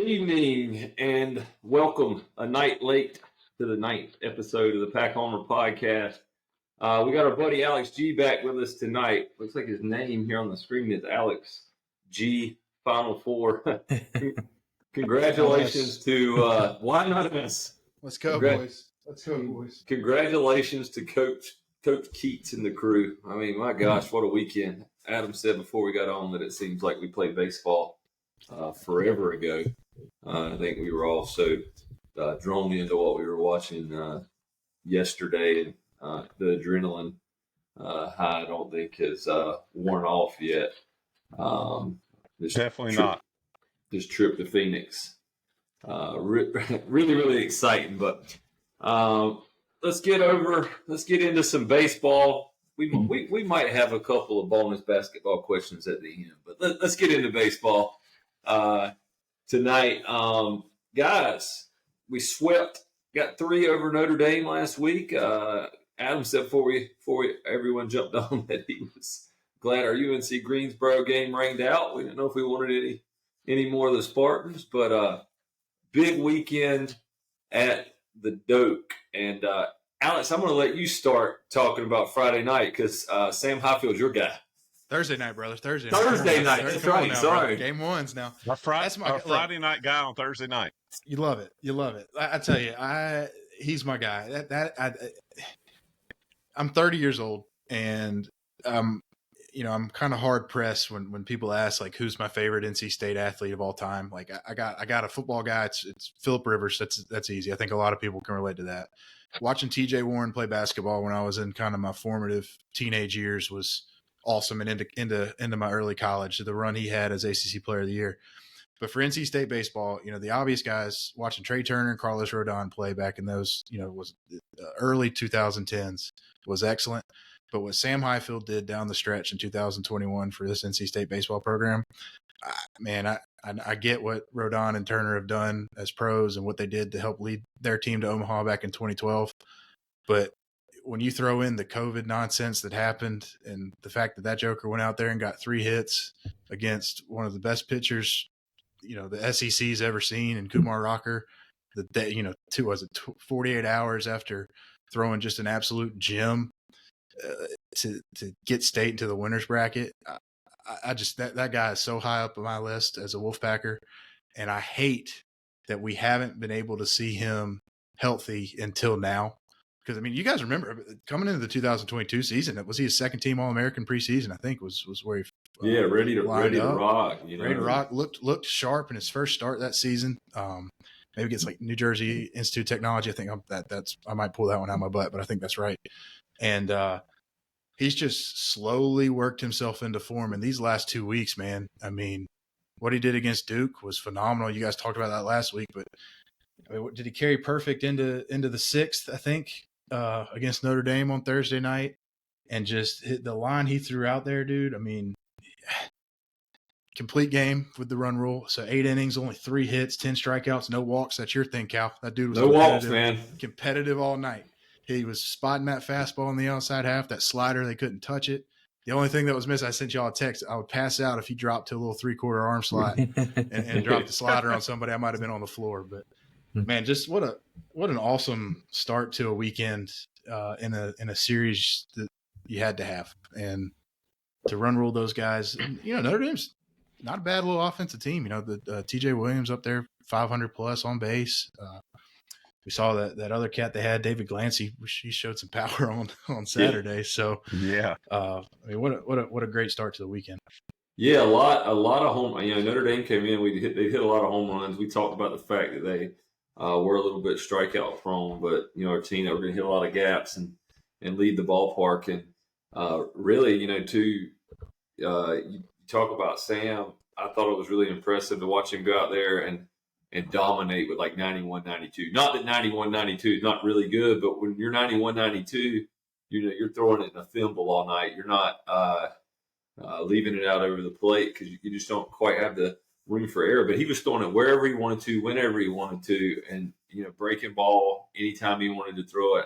evening and welcome a night late to the ninth episode of the Pack Homer podcast. We got our buddy Alex G back with us tonight. Looks like his name here on the screen is Alex G, Final Four. Congratulations to, why not us? Let's go, boys. Let's go, boys. Congratulations to Coach Keats and the crew. I mean, my gosh, what a weekend. Adam said before we got on that it seems like we played baseball forever ago. I think we were all so drawn into what we were watching yesterday, and the adrenaline high I don't think has worn off yet. Definitely not. This trip to Phoenix, really exciting. But let's get into some baseball. We might have a couple of bonus basketball questions at the end, but let's get into baseball tonight. Guys, we swept, got 3 over Notre Dame last week. Adam said before everyone jumped on that he was glad our UNC Greensboro game rained out. We didn't know if we wanted any more of the Spartans, but big weekend at the Doak. And Alex, I'm going to let you start talking about Friday night because Sam Highfield's your guy. Thursday night, brother. Thursday night. That's right. Sorry. Game one's now. Our Friday night guy on Thursday night. You love it. I tell you, he's my guy. I'm 30 years old, and I'm kind of hard pressed when people ask like who's my favorite NC State athlete of all time. Like I got a football guy. It's Phillip Rivers. That's easy. I think a lot of people can relate to that. Watching TJ Warren play basketball when I was in kind of my formative teenage years was awesome, and into my early college. The run he had as ACC Player of the Year. But for NC State baseball, the obvious guys watching Trey Turner and Carlos Rodon play back in those, was early 2010s was excellent. But what Sam Highfield did down the stretch in 2021 for this NC State baseball program, I get what Rodon and Turner have done as pros and what they did to help lead their team to Omaha back in 2012. But when you throw in the COVID nonsense that happened and the fact that Joker went out there and got 3 hits against one of the best pitchers, the SEC's ever seen, and Kumar Rocker, 48 hours after throwing just an absolute gem to get State into the winner's bracket. I just that guy is so high up on my list as a Wolfpacker, and I hate that we haven't been able to see him healthy until now. Because you guys remember coming into the 2022 season, was he a second team All-American preseason? I think was where he ready to rock. Ready to rock. Looked sharp in his first start that season. Maybe against like New Jersey Institute of Technology. I think I might pull that one out of my butt, but I think that's right. And he's just slowly worked himself into form. And these last 2 weeks, man, what he did against Duke was phenomenal. You guys talked about that last week, but did he carry perfect into the 6th, I think, against Notre Dame on Thursday night, and just hit the line he threw out there, dude. Complete game with the run rule. So 8 innings, only 3 hits, 10 strikeouts, no walks. That's your thing, Cal. That dude was no walks, man. Competitive all night. He was spotting that fastball on the outside half, that slider, they couldn't touch it. The only thing that was missing, I sent y'all a text. I would pass out if he dropped to a little 3/4 arm slot and dropped the slider on somebody. I might have been on the floor, but man, just what an awesome start to a weekend in a series that you had to have, and to run rule those guys. Notre Dame's not a bad little offensive team. The TJ Williams up there, 500 plus on base. We saw that other cat they had, David Glancy. He showed some power on Saturday. So yeah, what a great start to the weekend. Yeah, a lot of home. Notre Dame came in. They hit a lot of home runs. We talked about the fact that they were a little bit strikeout prone, but our team that were going to hit a lot of gaps and lead the ballpark. And really, you talk about Sam. I thought it was really impressive to watch him go out there and dominate with like 91-92. Not that 91-92 is not really good, but when you're 91-92, you're throwing it in a thimble all night. You're not leaving it out over the plate because you just don't quite have the room for error. But he was throwing it wherever he wanted to, whenever he wanted to, and breaking ball anytime he wanted to throw it.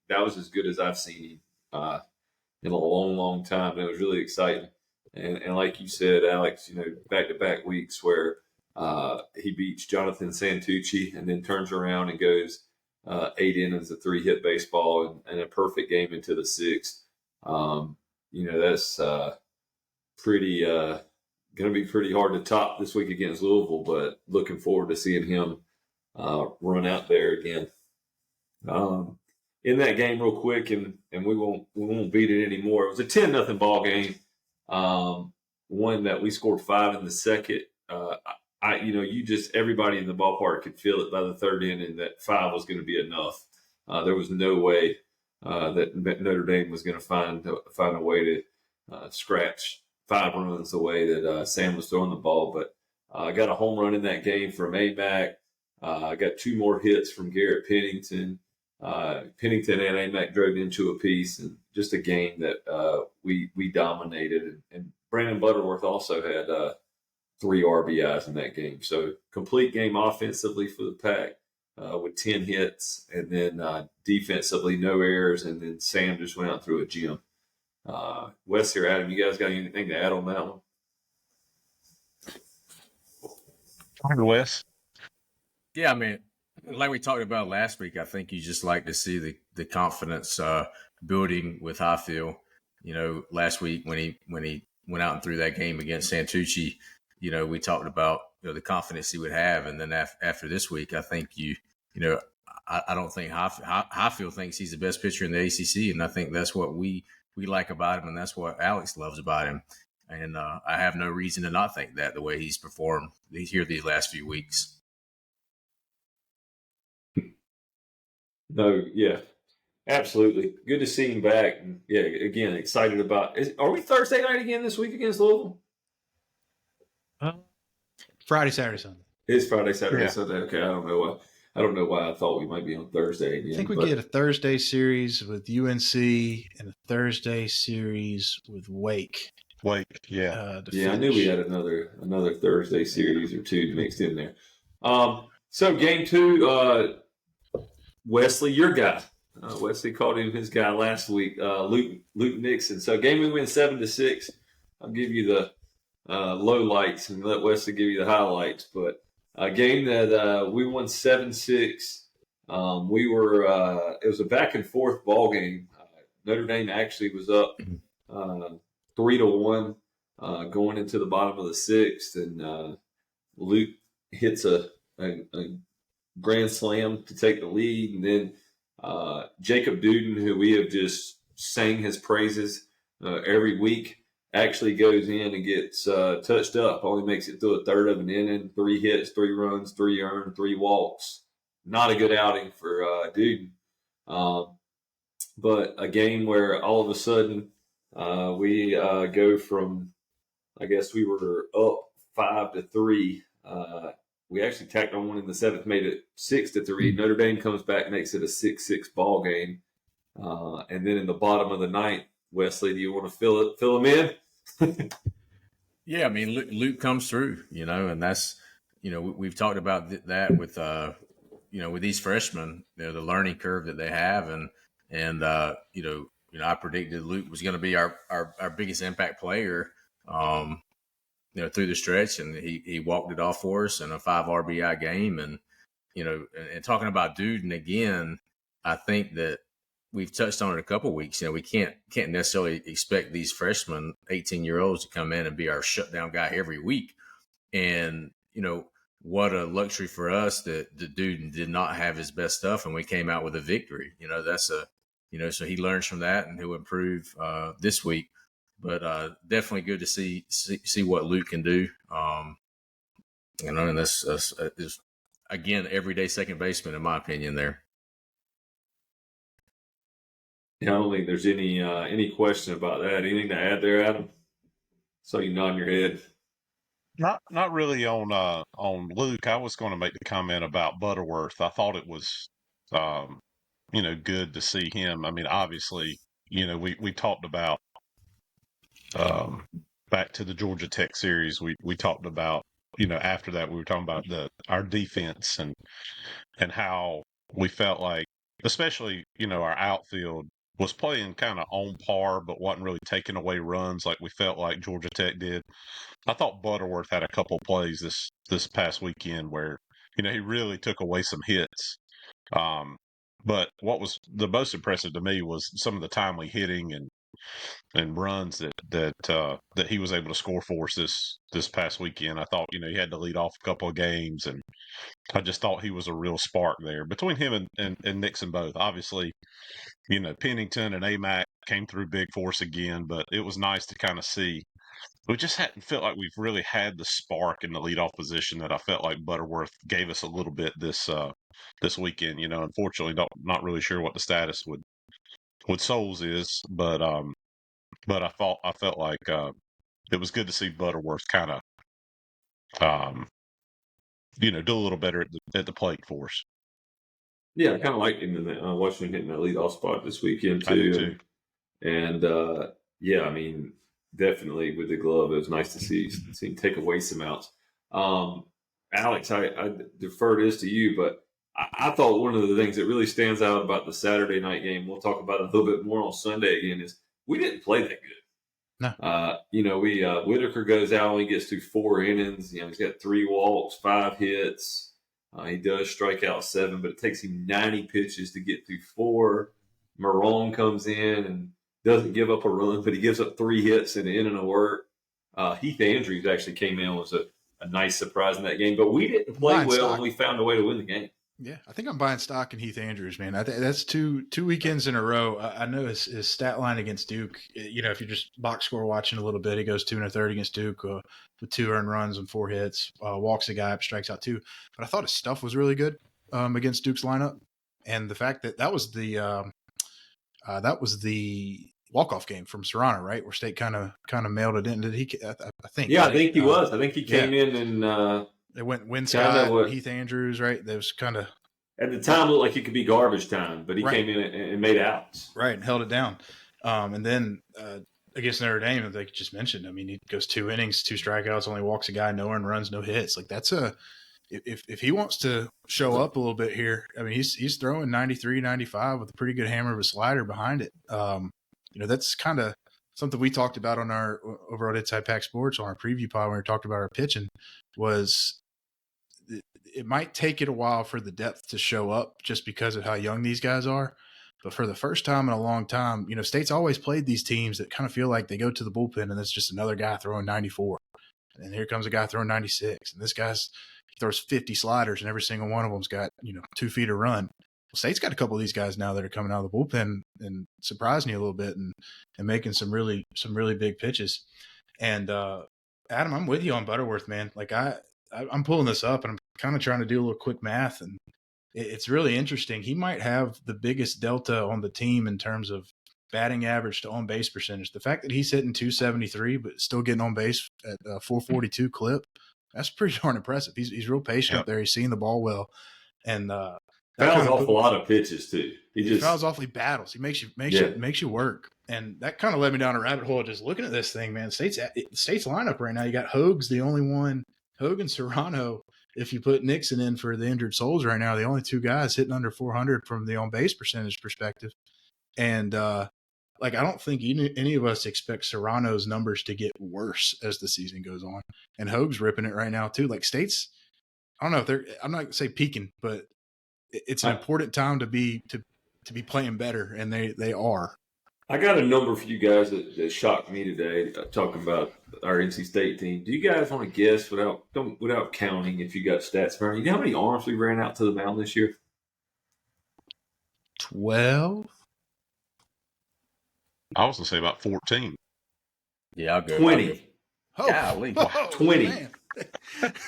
That was as good as I've seen him in a long time. And it was really exciting. And like you said, Alex, back-to-back weeks where He beats Jonathan Santucci and then turns around and goes 8 innings of 3-hit baseball and a perfect game into the 6th. That's pretty going to be pretty hard to top this week against Louisville, but looking forward to seeing him run out there again. In that game, real quick, and we won't beat it anymore. It was a 10-0 ball game. One that we scored 5 in the second. Everybody in the ballpark could feel it by the third inning that 5 was going to be enough. There was no way that Notre Dame was going to find a way to scratch 5 runs the way that Sam was throwing the ball. But I got a home run in that game from AMAC. I got 2 more hits from Garrett Pennington. Pennington and AMAC drove into a piece, and just a game that we dominated. And Brandon Butterworth also had 3 RBIs in that game. So complete game offensively for the Pack with 10 hits, and then defensively no errors, and then Sam just went out through a gym. Wes or Adam, you guys got anything to add on that one? Wes? Yeah, I mean, like we talked about last week, I think you just like to see the confidence building with Highfield. Last week when he went out and threw that game against Santucci, we talked about the confidence he would have, and then after this week, I think I don't think Highfield thinks he's the best pitcher in the ACC, and I think that's what we like about him, and that's what Alex loves about him. And I have no reason to not think that the way he's performed here these last few weeks. No, yeah, absolutely. Good to see him back. And yeah, again, excited about. Are we Thursday night again this week against Louisville? Friday, Saturday, Sunday. It's Friday, Saturday, Sunday. Okay, I don't know why I thought we might be on Thursday again. I think we get a Thursday series with UNC and a Thursday series with Wake. Yeah, I knew we had another Thursday series or 2 mixed in there. So game 2. Wesley, your guy. Wesley called him his guy last week, Luke Nixon. So game we win 7-6. I'll give you the low lights and let Wesley give you the highlights. But a game that we won 7-6. It was a back and forth ball game. Notre Dame actually was up 3-1 going into the bottom of the 6th, and Luke hits a grand slam to take the lead, and then Jacob Duden, who we have just sang his praises every week, actually goes in and gets touched up. Only makes it through a third of an inning, 3 hits, 3 runs, 3 earned, 3 walks. Not a good outing for Duden. But a game where all of a sudden we go from, I guess we were up 5-3. We actually tacked on one in the 7th, made it 6-3. Notre Dame comes back, makes it a 6-6 ball game. And then in the bottom of the 9th, Wesley, do you want to fill him in? Yeah, I mean, Luke comes through, and that's, we've talked about that with, with these freshmen, the learning curve that they have. And I predicted Luke was going to be our biggest impact player, through the stretch, and he walked it off for us in a 5 RBI game. And, and talking about Duden again, I think that we've touched on it a couple of weeks. We can't necessarily expect these freshmen, 18-year-olds, to come in and be our shutdown guy every week. And, what a luxury for us that the Duden did not have his best stuff, and we came out with a victory. That's so he learns from that, and he'll improve this week. But definitely good to see what Luke can do. And that's is, again, everyday second baseman, in my opinion, there. Yeah, I don't think there's any question about that. Anything to add there, Adam? So you nod your head. Not really on Luke. I was going to make the comment about Butterworth. I thought it was, good to see him. I mean, obviously, we talked about back to the Georgia Tech series. We talked about, after that we were talking about our defense and how we felt like, especially, our outfield was playing kind of on par, but wasn't really taking away runs like we felt like Georgia Tech did. I thought Butterworth had a couple plays this past weekend where he really took away some hits. But what was the most impressive to me was some of the timely hitting and runs that he was able to score for us this past weekend. I thought he had to lead off a couple of games, and I just thought he was a real spark there between him and Nixon both. Obviously, Pennington and Amac came through big force again, but it was nice to kind of see. We just hadn't felt like we've really had the spark in the leadoff position that I felt like Butterworth gave us a little bit this weekend. Unfortunately, not really sure what the status with Souls is, but I felt like it was good to see Butterworth kind of do a little better at the plate for us. Yeah, I kind of liked him in that. Watching him hitting that leadoff spot this weekend I do too. And yeah, I mean, definitely with the glove, it was nice to see him take away some outs. Alex, I defer this to you, but I thought one of the things that really stands out about the Saturday night game, we'll talk about it a little bit more on Sunday again, is we didn't play that good. No. Whitaker goes out and he gets through 4 innings. He's got 3 walks, 5 hits. He does strike out 7, but it takes him 90 pitches to get through 4. Marone comes in and doesn't give up a run, but he gives up 3 hits and an inning of work. Heath Andrews actually came in, was a nice surprise in that game, but we didn't play well and we found a way to win the game. Yeah, I think I'm buying stock in Heath Andrews, man. That's two weekends in a row. I know his stat line against Duke. If you just box score watching a little bit, he goes 2 1/3 against Duke with 2 earned runs and 4 hits. Walks a guy up, strikes out 2. But I thought his stuff was really good against Duke's lineup, and the fact that was the walk-off game from Serrano, right? Where State kind of mailed it in. Did he? I think. Yeah, I think he was. I think he came in and it went Winscott, Heath Andrews, right? That was kind of at the time looked like it could be garbage time, but he came in and made outs, right, and held it down. And then against Notre Dame, like you just mentioned, I mean, he goes 2 innings, 2 strikeouts, only walks a guy, no earned runs, no hits. Like that's if he wants to show up a little bit here, I mean, he's throwing 93, 95 with a pretty good hammer of a slider behind it. That's kind of something we talked about over at Inside Pack Sports on our preview pod when we talked about our pitching. Was it might take it a while for the depth to show up just because of how young these guys are. But for the first time in a long time, State's always played these teams that kind of feel like they go to the bullpen and it's just another guy throwing 94. And here comes a guy throwing 96. And this he throws 50 sliders and every single one of them's got, 2 feet of run. Well, State's got a couple of these guys now that are coming out of the bullpen and surprising you a little bit and making some really big pitches. And Adam, I'm with you on Butterworth, man. Like I'm pulling this up and I'm kind of trying to do a little quick math, and it's really interesting. He might have the biggest delta on the team in terms of batting average to on base percentage. The fact that he's hitting 273 but still getting on base at a 442 clip, that's pretty darn impressive. He's real patient up there. He's seeing the ball well, and fouls off a lot of pitches too. He fouls off. He battles. He makes you work. And that kind of led me down a rabbit hole just looking at this thing, man. State's lineup right now. You got Hogue's the only one. Hogue and Serrano, if you put Nixon in for the injured souls right now, the only 2 guys hitting under 400 from the on-base percentage perspective. And, I don't think any of us expect Serrano's numbers to get worse as the season goes on. And Hogue's ripping it right now, too. Like, State's, I don't know if I'm not going to say peaking, but it's an important time to be playing better, and they are. I got a number for you guys that shocked me today, talking about our NC State team. Do you guys want to guess without counting if you got stats for you? Know how many arms we ran out to the mound this year? 12? I was going to say about 14. Yeah, I'll go. 20. Golly. 20.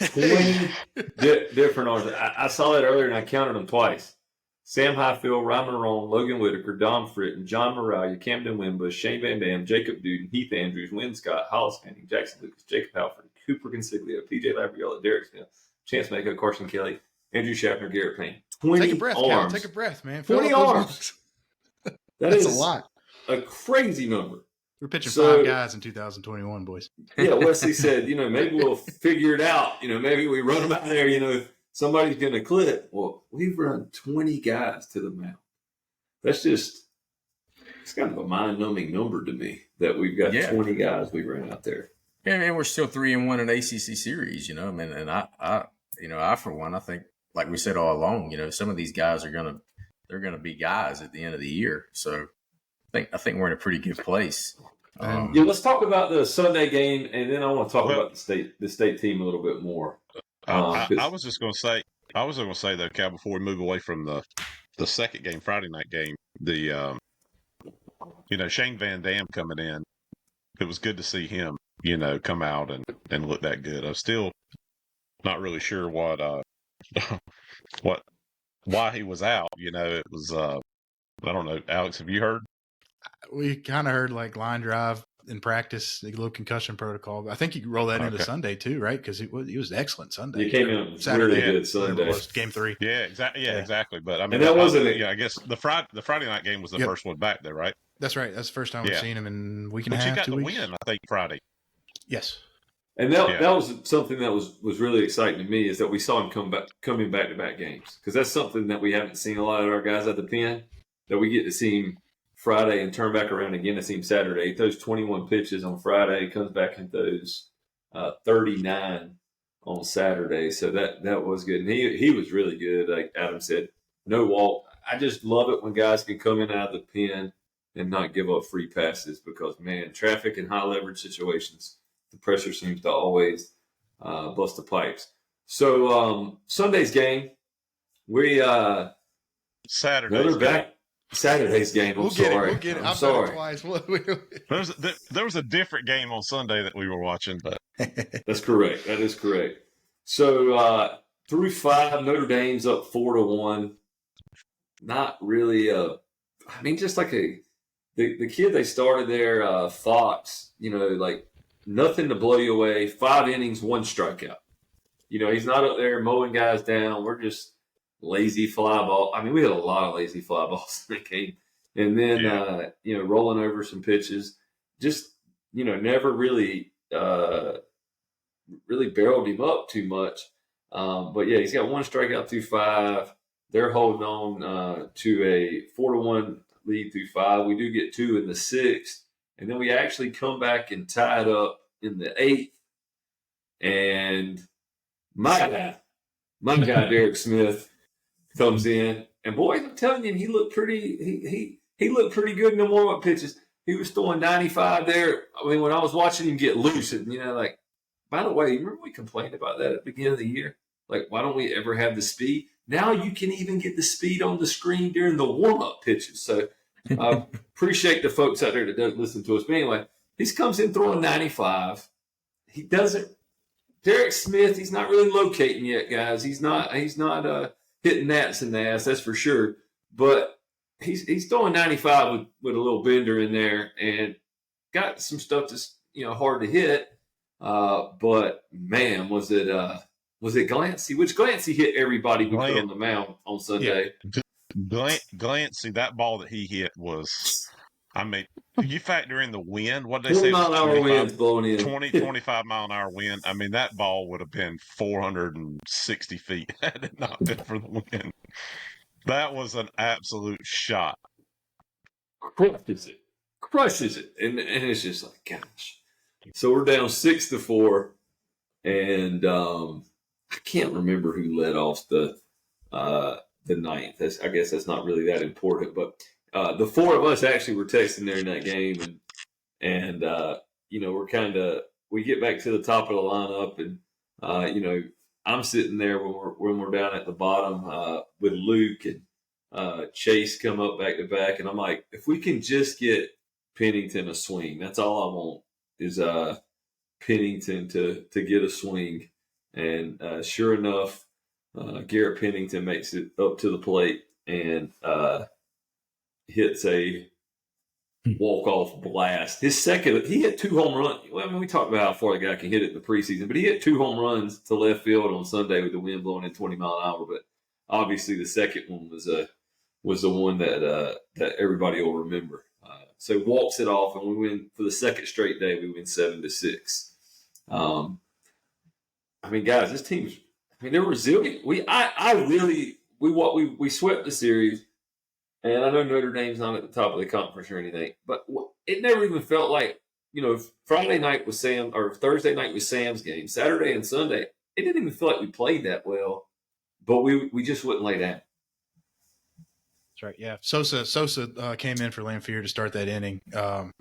20 different arms. I saw that earlier and I counted them twice. Sam Highfield, Ryan Marone, Logan Whitaker, Dom Fritton, John Moralia, Camden Wimbush, Shane Van Dam, Jacob Duden, Heath Andrews, Wynn Scott, Hollis Fanning, Jackson Lucas, Jacob Halford, Cooper Consiglio, PJ Labriola, Derek Smith, Chance Mako, Carson Kelly, Andrew Schaffner, Garrett Payne. 20 Take a breath, arms. Cal. Take a breath, man. 20 arms. That's a lot. A crazy number. We're pitching 5 guys in 2021, boys. Yeah, Wesley said, maybe we'll figure it out. Maybe we run them out there, somebody's going to clip. Well, we've run 20 guys to the mound. That's just It's kind of a mind-numbing number to me that we've got 20 guys we ran out there. And we're still 3-1 in ACC series, I mean, and I for one, I think, like we said all along, some of these guys they're gonna be guys at the end of the year. So I think we're in a pretty good place. Let's talk about the Sunday game, and then I want to talk about the state team a little bit more. I was just going to say, though, Cal, before we move away from the second game, Friday night game, Shane Van Dam coming in. It was good to see him, come out and look that good. I'm still not really sure why he was out. It was I don't know. Alex, have you heard? We kind of heard like line drive in practice, a little concussion protocol. I think you could roll that into Sunday too, right? Because he was excellent Sunday. He came in Saturday, really good Sunday. Game 3. Yeah, exactly. Yeah, exactly. But I mean, and that wasn't it. Yeah, I guess the Friday night game was the first one back there, right? That's right. That's the first time we've seen him in a week and a half. But you got 2 the weeks. win, I think, Friday. Yes. And that was something that was really exciting to me, is that we saw him coming back-to-back games, because that's something that we haven't seen a lot of our guys at the pen, that we get to see him Friday and turn back around again to see him Saturday. He throws 21 pitches on Friday, comes back and throws 39 on Saturday. So that was good. And he was really good. Like Adam said, no walk. I just love it when guys can come in out of the pen and not give up free passes, because, man, traffic and high leverage situations, the pressure seems to always bust the pipes. So Sunday's game, we Saturday's game. We'll get it. I'm sorry. Twice. There was a different game on Sunday that we were watching, but that's correct. That is correct. So through 5, Notre Dame's up 4-1. Not really just like the kid they started there, Fox. Like nothing to blow you away. 5 innings, 1 strikeout. He's not up there mowing guys down. We're just lazy fly ball. I mean, we had a lot of lazy fly balls in the game. And then, rolling over some pitches. Just, never really barreled him up too much. But, yeah, he's got 1 strikeout through 5. They're holding on to a 4-1 lead through 5. We do get 2 in the 6th. And then we actually come back and tie it up in the 8th. And my guy, Derek Smith, comes in, and boy, I'm telling you, he looked pretty. He looked pretty good in the warm-up pitches. He was throwing 95 there. I mean, when I was watching him get loose, and like, by the way, remember we complained about that at the beginning of the year? Like, why don't we ever have the speed? Now you can even get the speed on the screen during the warm-up pitches. So I appreciate the folks out there that don't listen to us. But anyway, he comes in throwing 95. He doesn't. Derek Smith, he's not really locating yet, guys. He's not hitting gnats in the ass, that's for sure. But he's throwing 95 with a little bender in there, and got some stuff that's hard to hit. But man, was it Glancy? Which Glancy hit everybody we put on the mound on Sunday. Yeah. Glancy, that ball that he hit was, I mean, you factor in the wind. What did they say? 20-mile-an-hour winds blowing in. 25 mile an hour wind. I mean, that ball would have been 460 feet had it not been for the wind. That was an absolute shot. Crushes it. And it's just like, gosh. So we're down 6-4. And I can't remember who led off the 9th. I guess that's not really that important. But the 4 of us actually were texting there in that game, and we get back to the top of the lineup, and I'm sitting there when we're down at the bottom with Luke and Chase come up back to back, and I'm like, if we can just get Pennington a swing, that's all I want is Pennington to get a swing, and sure enough, Garrett Pennington makes it up to the plate and hits a walk-off blast. His second, he hit 2 home runs. Well, I mean, we talked about how far the guy can hit it in the preseason, but he hit 2 home runs to left field on Sunday with the wind blowing in 20 mile an hour. But obviously, the second one was the one that everybody will remember. So walks it off, and we win for the second straight day. We win 7-6. I mean, guys, this team's. I mean, they're resilient. We swept the series, And I know Notre Dame's not at the top of the conference or anything, but it never even felt like, Friday night was Sam, or Thursday night was Sam's game. Saturday and Sunday, it didn't even feel like we played that well, but we just wouldn't lay down. That's right. Yeah. Sosa came in for Lamphere to start that inning. And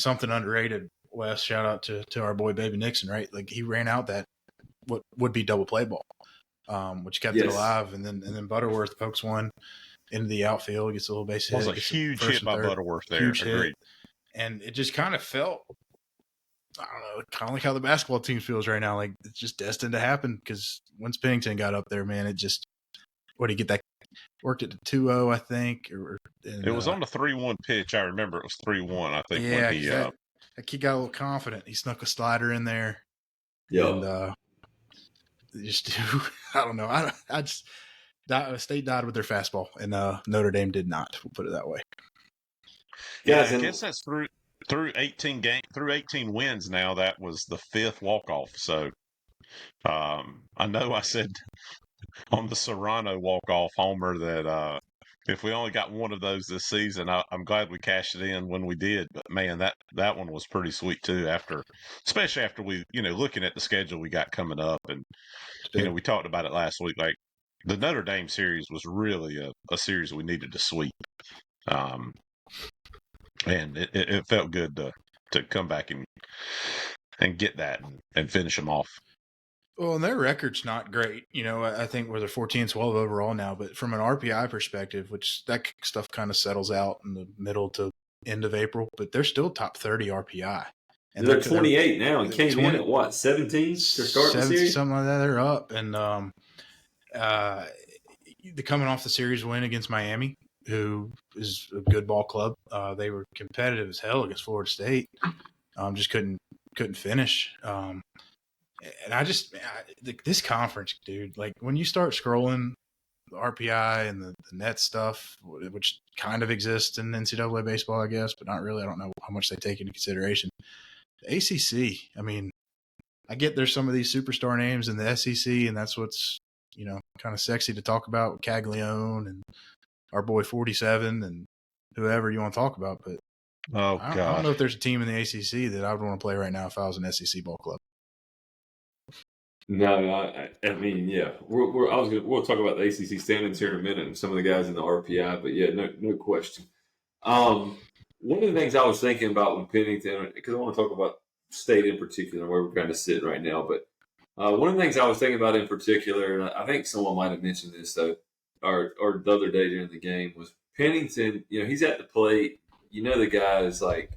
something underrated, Wes, shout out to our boy Baby Nixon, right? Like he ran out that what would be double play ball, which kept it alive. And then Butterworth pokes one into the outfield, gets a little base hit. It was a huge hit by Butterworth there. Huge Agreed. hit. And it just kind of felt, I don't know, kind of like how the basketball team feels right now. Like it's just destined to happen because once Pennington got up there, man, it just, what did he get that? Worked it to 2-0, I think. It was on the 3-1 pitch. I remember it was 3-1, I think. Yeah, when he, that kid got a little confident. He snuck a slider in there. Yeah. And just, I don't know. State died with their fastball, and Notre Dame did not. We'll put it that way. Yeah, I guess that's through 18 wins now. That was the 5th walk-off. So I know I said on the Serrano walk-off homer that if we only got one of those this season, I'm glad we cashed it in when we did. But man, that one was pretty sweet too. Especially after we, looking at the schedule we got coming up, and we talked about it last week. Like the Notre Dame series was really a series we needed to sweep, and it felt good to come back and get that and finish them off. Well, and their record's not great. I think they're 14-12 overall now, but from an RPI perspective, which that stuff kind of settles out in the middle to end of April, but they're still top 30 RPI. And they're 28 now and came in at what, 17 to start the series? Something like that. They're up. And they're coming off the series win against Miami, who is a good ball club. They were competitive as hell against Florida State. Just couldn't finish. And this conference, dude, like when you start scrolling the RPI and the net stuff, which kind of exists in NCAA baseball, I guess, but not really. I don't know how much they take into consideration. The ACC, I mean, I get there's some of these superstar names in the SEC, and that's what's, kind of sexy to talk about with Caglione and our boy 47 and whoever you want to talk about. But I don't know if there's a team in the ACC that I would want to play right now if I was an SEC ball club. No, I mean, yeah, we'll talk about the ACC standings here in a minute and some of the guys in the RPI, but yeah, no question. One of the things I was thinking about when Pennington, because I want to talk about State in particular, where we're kind of sitting right now, but one of the things I was thinking about in particular, and I think someone might have mentioned this though, or the other day during the game, was Pennington. He's at the plate. The guy is like,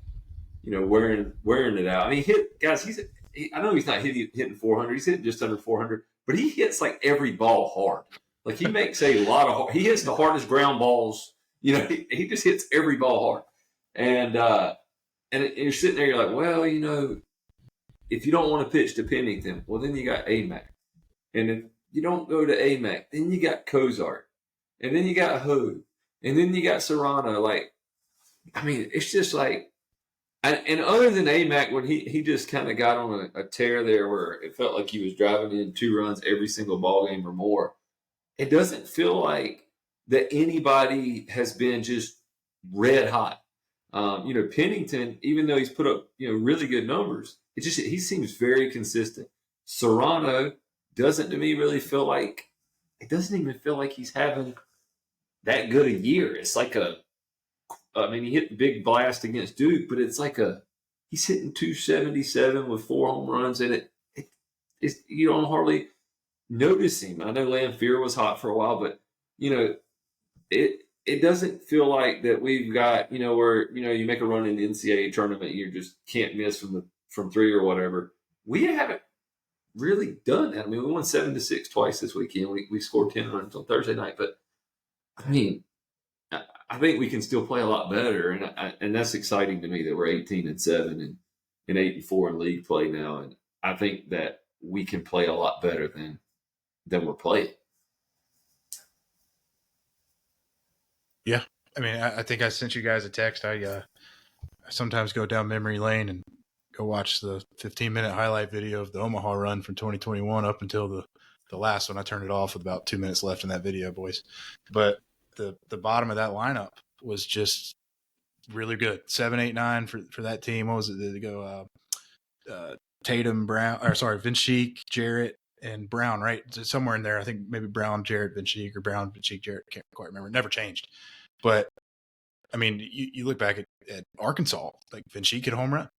wearing it out. I mean, I know he's not hitting 400. He's hitting just under 400, but he hits like every ball hard. Like he makes a lot of. He hits the hardest ground balls. He just hits every ball hard. And you're sitting there, you're like, well, if you don't want to pitch to Pennington, well, then you got AMAC. And if you don't go to AMAC, then you got Cozart. And then you got Hogue. And then you got Serrano. Like, I mean, it's just like, and other than AMAC, when he just kind of got on a tear there where it felt like he was driving in 2 runs every single ball game or more, it doesn't feel like that anybody has been just red hot. Pennington, even though he's put up, really good numbers, he seems very consistent. Serrano doesn't to me really feel like, it doesn't even feel like he's having that good a year. It's like he hit the big blast against Duke, but it's like he's hitting 277 with 4 home runs, and it's you don't hardly notice him. I know Lamphere was hot for a while, but it doesn't feel like that we've got where you make a run in the NCAA tournament, you just can't miss from 3 or whatever. We haven't really done that. I mean, we won 7-6 twice this weekend. We scored 10 runs on Thursday night, but I mean, I think we can still play a lot better, and that's exciting to me that we're 18-7 and 8-4 in league play now, and I think that we can play a lot better than we're playing. Yeah, I mean, I think I sent you guys a text. I sometimes go down memory lane and go watch the 15-minute highlight video of the Omaha run from 2021 up until the last one. I turned it off with about 2 minutes left in that video, boys. But the bottom of that lineup was just really good. 7, 8, 9 for that team. What was it? Did they go Tatum, Brown, or sorry, Vincheek, Jarrett, and Brown, right? Somewhere in there. I think maybe Brown, Jarrett, Vincheek, or Brown, Vincheek, Jarrett. Can't quite remember. It never changed. But I mean, you look back at Arkansas, like Vincheek hit a home run.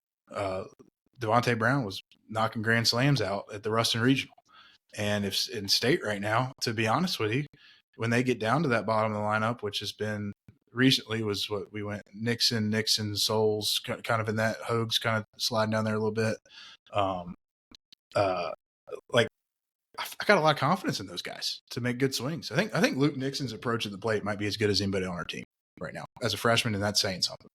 Devontae Brown was knocking grand slams out at the Ruston Regional. And if in state right now, to be honest with you, when they get down to that bottom of the lineup, which has been recently, was what we went Nixon, Souls, kind of in that, Hogues kind of sliding down there a little bit. Like I got a lot of confidence in those guys to make good swings. I think Luke Nixon's approach at the plate might be as good as anybody on our team right now as a freshman, and that's saying something.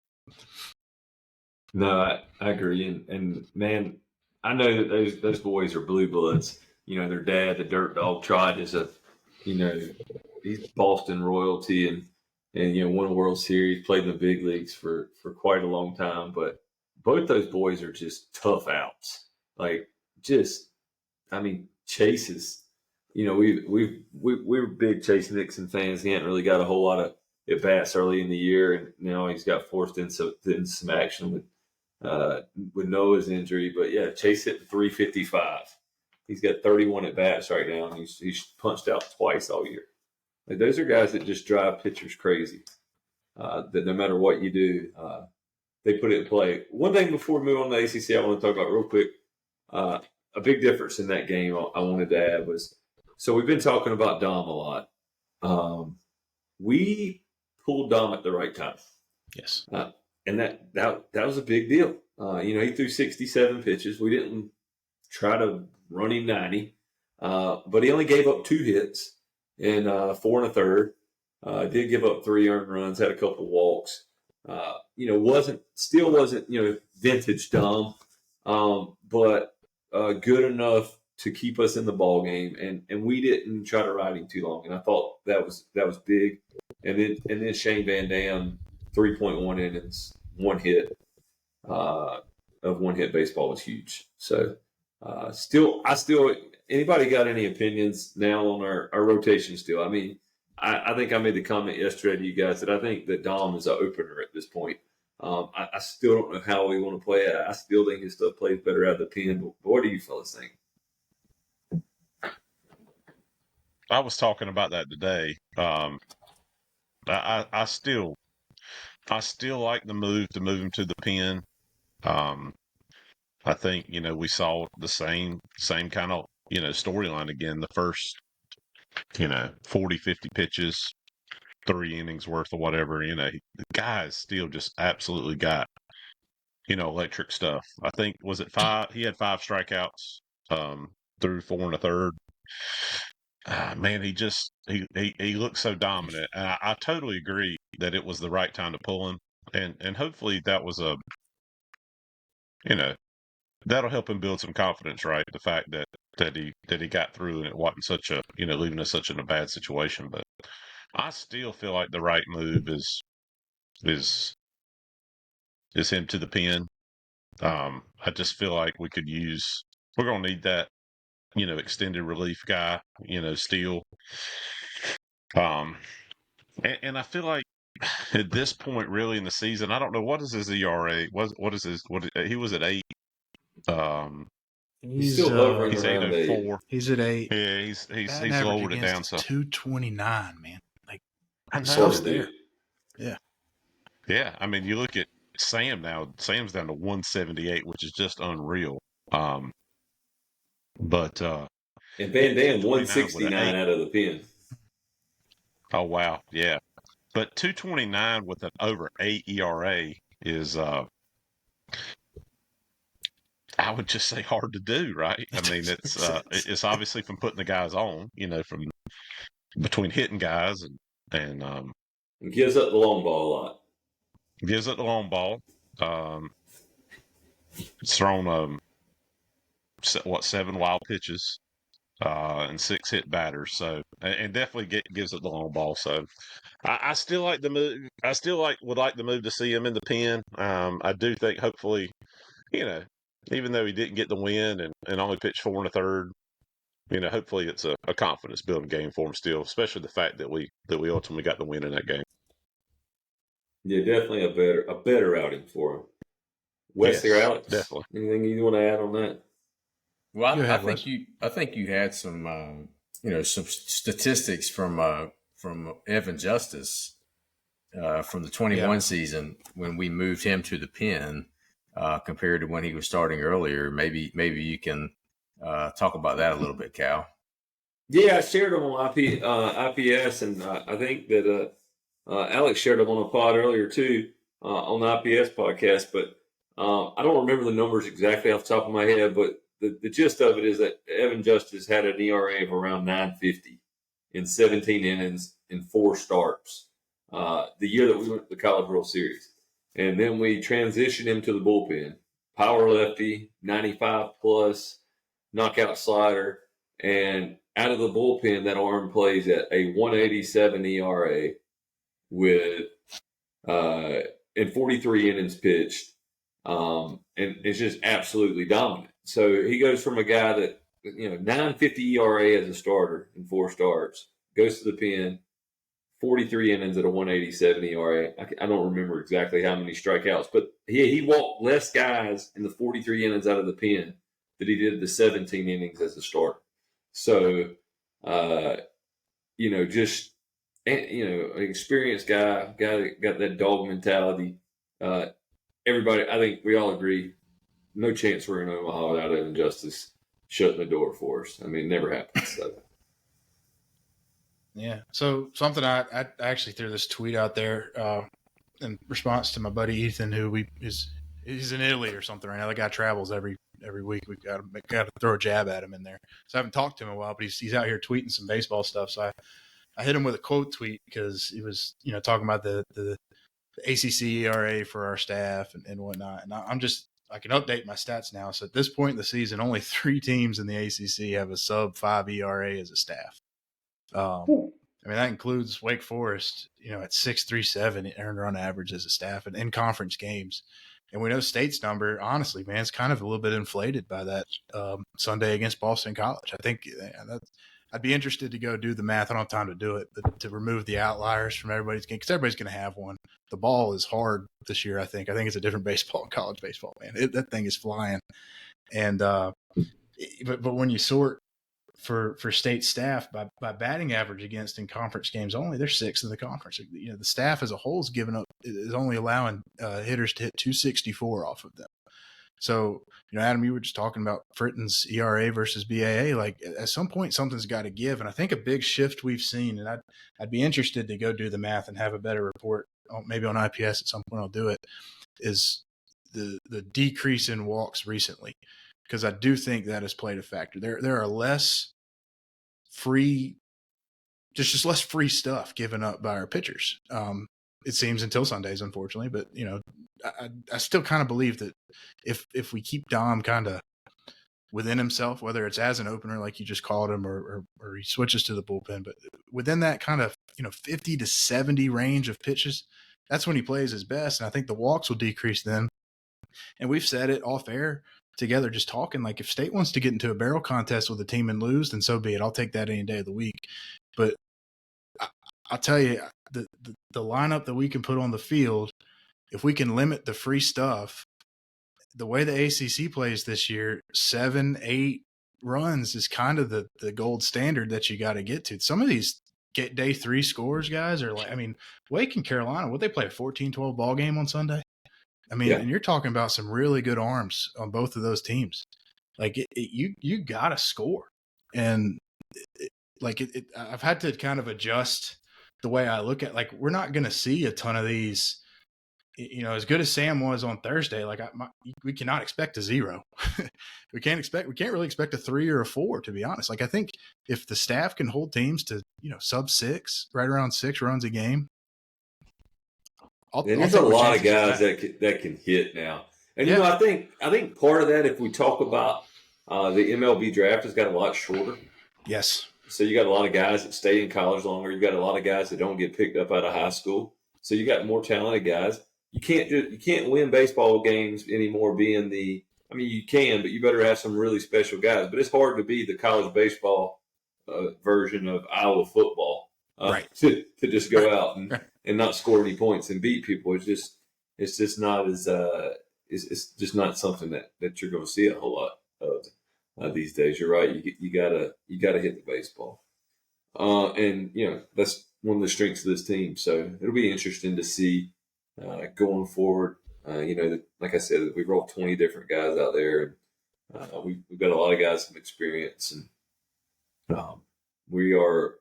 No, I agree, and man, I know that those boys are blue bloods. You know, their dad, the Dirt Dog Trot, is he's Boston royalty, and won a World Series, played in the big leagues for quite a long time. But both those boys are just tough outs. Like, just, I mean, Chase's. We were big Chase Nixon fans. He hadn't really got a whole lot of at bats early in the year, and now he's got forced into some action with Noah's injury. But yeah, Chase hit 355. He's got 31 at bats right now, and he's punched out twice all year. Like, those are guys that just drive pitchers crazy. That no matter what you do, they put it in play. One thing before we move on to ACC, I want to talk about real quick. A big difference in that game I wanted to add was, so we've been talking about Dom a lot. We pulled Dom at the right time. Yes. And that was a big deal. He threw 67 pitches. We didn't try to run him 90, but he only gave up 2 hits in 4 1/3. Did give up 3 earned runs, had a couple walks. Wasn't vintage Dom, but good enough to keep us in the ball game, and we didn't try to ride him too long. And I thought that was big. And then Shane Van Dam, 3.1 innings, 1 hit of 1 hit baseball was huge. So anybody got any opinions now on our rotation still? I mean, I think I made the comment yesterday to you guys that I think that Dom is an opener at this point. I still don't know how we want to play it. I still think his stuff plays better out of the pen. But what do you fellas think? I was talking about that today. I still like the move to move him to the pen. I think, we saw the same kind of, storyline again. The first, 40, 50 pitches, 3 innings worth or whatever, the guy's still just absolutely got, electric stuff. I think, was it 5? He had 5 strikeouts through 4 1/3. Man, he looks so dominant. And I totally agree that it was the right time to pull him. And hopefully that was that'll help him build some confidence, right? The fact that he got through and it wasn't such a, leaving us such in a bad situation. But I still feel like the right move is him to the pen. I just feel like we're going to need that, extended relief guy, still. And I feel like at this point, really in the season, I don't know, what is his ERA? He was at 8. He's still hovering he's around 804. He's at 8. Yeah, he's lowered it down some. 229, man. Like, stuff's there. Yeah. Yeah, I mean, you look at Sam now. Sam's down to 178, which is just unreal. But and Van Dam 169 out of the pen. Oh wow, yeah. But 229 with an over 8 ERA is, I would just say, hard to do, right? I mean, it's obviously from putting the guys on, from between hitting guys and it gives up the long ball a lot. Gives up the long ball. It's thrown 7 wild pitches and 6 hit batters. So, and definitely gives it the long ball. So, I still like the move. I still would like the move to see him in the pen. I do think, hopefully, even though he didn't get the win and only pitched 4 1/3, hopefully it's a confidence building game for him still, especially the fact that we ultimately got the win in that game. Yeah, definitely a better outing for him. Wes or Yes, Alex, definitely. anything you want to add on that? Well, Go I ahead, think Wes. you had some some statistics from Evan Justice from the Yeah. 21 season when we moved him to the pen compared to when he was starting earlier. Maybe you can talk about that a little bit, Cal. Yeah, I shared them on IPS, and I think that Alex shared them on a pod earlier too on the IPS podcast. But I don't remember the numbers exactly off the top of my head. But the gist of it is that Evan Justice had an ERA of around 9.50 in 17 innings in 4 starts the year that we went to the College World Series, and then we transitioned him to the bullpen. Power lefty, 95 plus, knockout slider. And out of the bullpen, that arm plays at a 187 ERA with in 43 innings pitched, and it's just absolutely dominant. So he goes from a guy that 9.50 ERA as a starter in 4 starts, goes to the pen, 43 innings at a 187 ERA. I don't remember exactly how many strikeouts, but he walked less guys in the 43 innings out of the pen than he did the 17 innings as a starter. So, just an experienced guy that got that dog mentality. Everybody, I think we all agree, no chance we're in Omaha without Evan Justice shutting the door for us. I mean, it never happens. So. Yeah. So something I actually threw this tweet out there in response to my buddy Ethan, who he's in Italy or something right now. The guy travels every week. We've got to throw a jab at him in there. So I haven't talked to him in a while, but he's out here tweeting some baseball stuff. So I hit him with a quote tweet because he was talking about the ACC ERA for our staff and whatnot. And I can update my stats now. So at this point in the season, only 3 teams in the ACC have a sub 5 ERA as a staff. I mean, that includes Wake Forest, at 6.37 earned run average as a staff and in conference games. And we know State's number, honestly, man, it's kind of a little bit inflated by that Sunday against Boston College. I think I'd be interested to go do the math. I don't have time to do it, but to remove the outliers from everybody's game, because everybody's going to have one. The ball is hard this year, I think. I think it's a different baseball in college baseball, man. That thing is flying. And but when you sort for state staff by batting average against in conference games only, they're 6th in the conference. The staff as a whole is only allowing hitters to hit 264 off of them. So, Adam, you were just talking about Fritton's ERA versus BAA. Like at some point, something's got to give. And I think a big shift we've seen, and I'd be interested to go do the math and have a better report, maybe on IPS at some point I'll do it, is the decrease in walks recently. Because I do think that has played a factor. There are less free, just less free stuff given up by our pitchers. It seems until Sundays, unfortunately. But I still kind of believe that if we keep Dom kind of within himself, whether it's as an opener like you just called him, or he switches to the bullpen, but within that kind of 50 to 70 range of pitches, that's when he plays his best. And I think the walks will decrease then. And we've said it off air together, just talking, like if State wants to get into a barrel contest with a team and lose, then so be it. I'll take that any day of the week. But I'll tell you, the lineup that we can put on the field, if we can limit the free stuff, the way the ACC plays this year, 7-8 runs is kind of the gold standard that you got to get to. Some of these get day 3 scores, guys, are like, I mean, Wake and Carolina, would they play a 14-12 ball game on Sunday? I mean, and you're talking about some really good arms on both of those teams. Like you got to score, and I've had to kind of adjust the way I look at. Like, we're not going to see a ton of these. As good as Sam was on Thursday, we cannot expect a 0. We can't really expect a 3 or a 4, to be honest. Like, I think if the staff can hold teams to sub 6, right around 6 runs a game. There's a lot of guys that can hit now, and I think part of that, if we talk about the MLB draft, has got a lot shorter. Yes. So you got a lot of guys that stay in college longer. You got a lot of guys that don't get picked up out of high school. So you got more talented guys. You can't win baseball games anymore. You can, but you better have some really special guys. But it's hard to be the college baseball version of Iowa football, right? To just go out and not score any points and beat people. It's just not as it's just not something that you're going to see a whole lot of these days. You're right. You gotta hit the baseball, and that's one of the strengths of this team. So it'll be interesting to see going forward. Like I said, we rolled 20 different guys out there, and we've got a lot of guys with experience, and we're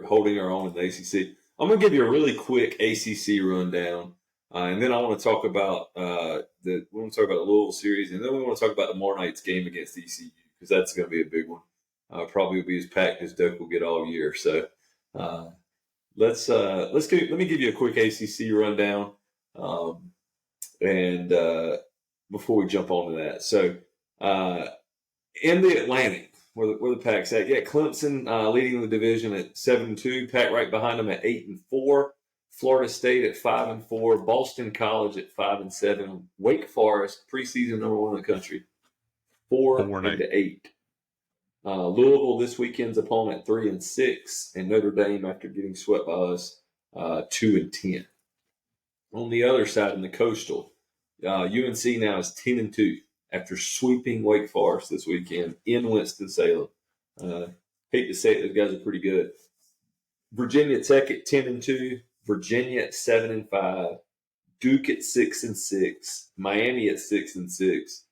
holding our own in the ACC. I'm going to give you a really quick ACC rundown, and then I want to talk about the Louisville series, and then we want to talk about tomorrow night's game against ECU because that's going to be a big one. Probably will be as packed as Doak will get all year. So let me give you a quick ACC rundown, and before we jump on to that, so in the Atlantic. Where the Pack's at? Yeah, Clemson leading the division at 7-2. Pack right behind them at 8-4. Florida State at 5-4. Boston College at 5-7. Wake Forest, preseason #1 in the country, 4-8. Louisville this weekend's opponent 3-6, and Notre Dame after getting swept by us 2-10. On the other side in the Coastal, UNC now is 10-2. After sweeping Wake Forest this weekend in Winston-Salem. Hate to say it, those guys are pretty good. Virginia Tech at 10-2, Virginia at 7-5, Duke at 6-6, Miami at 6-6,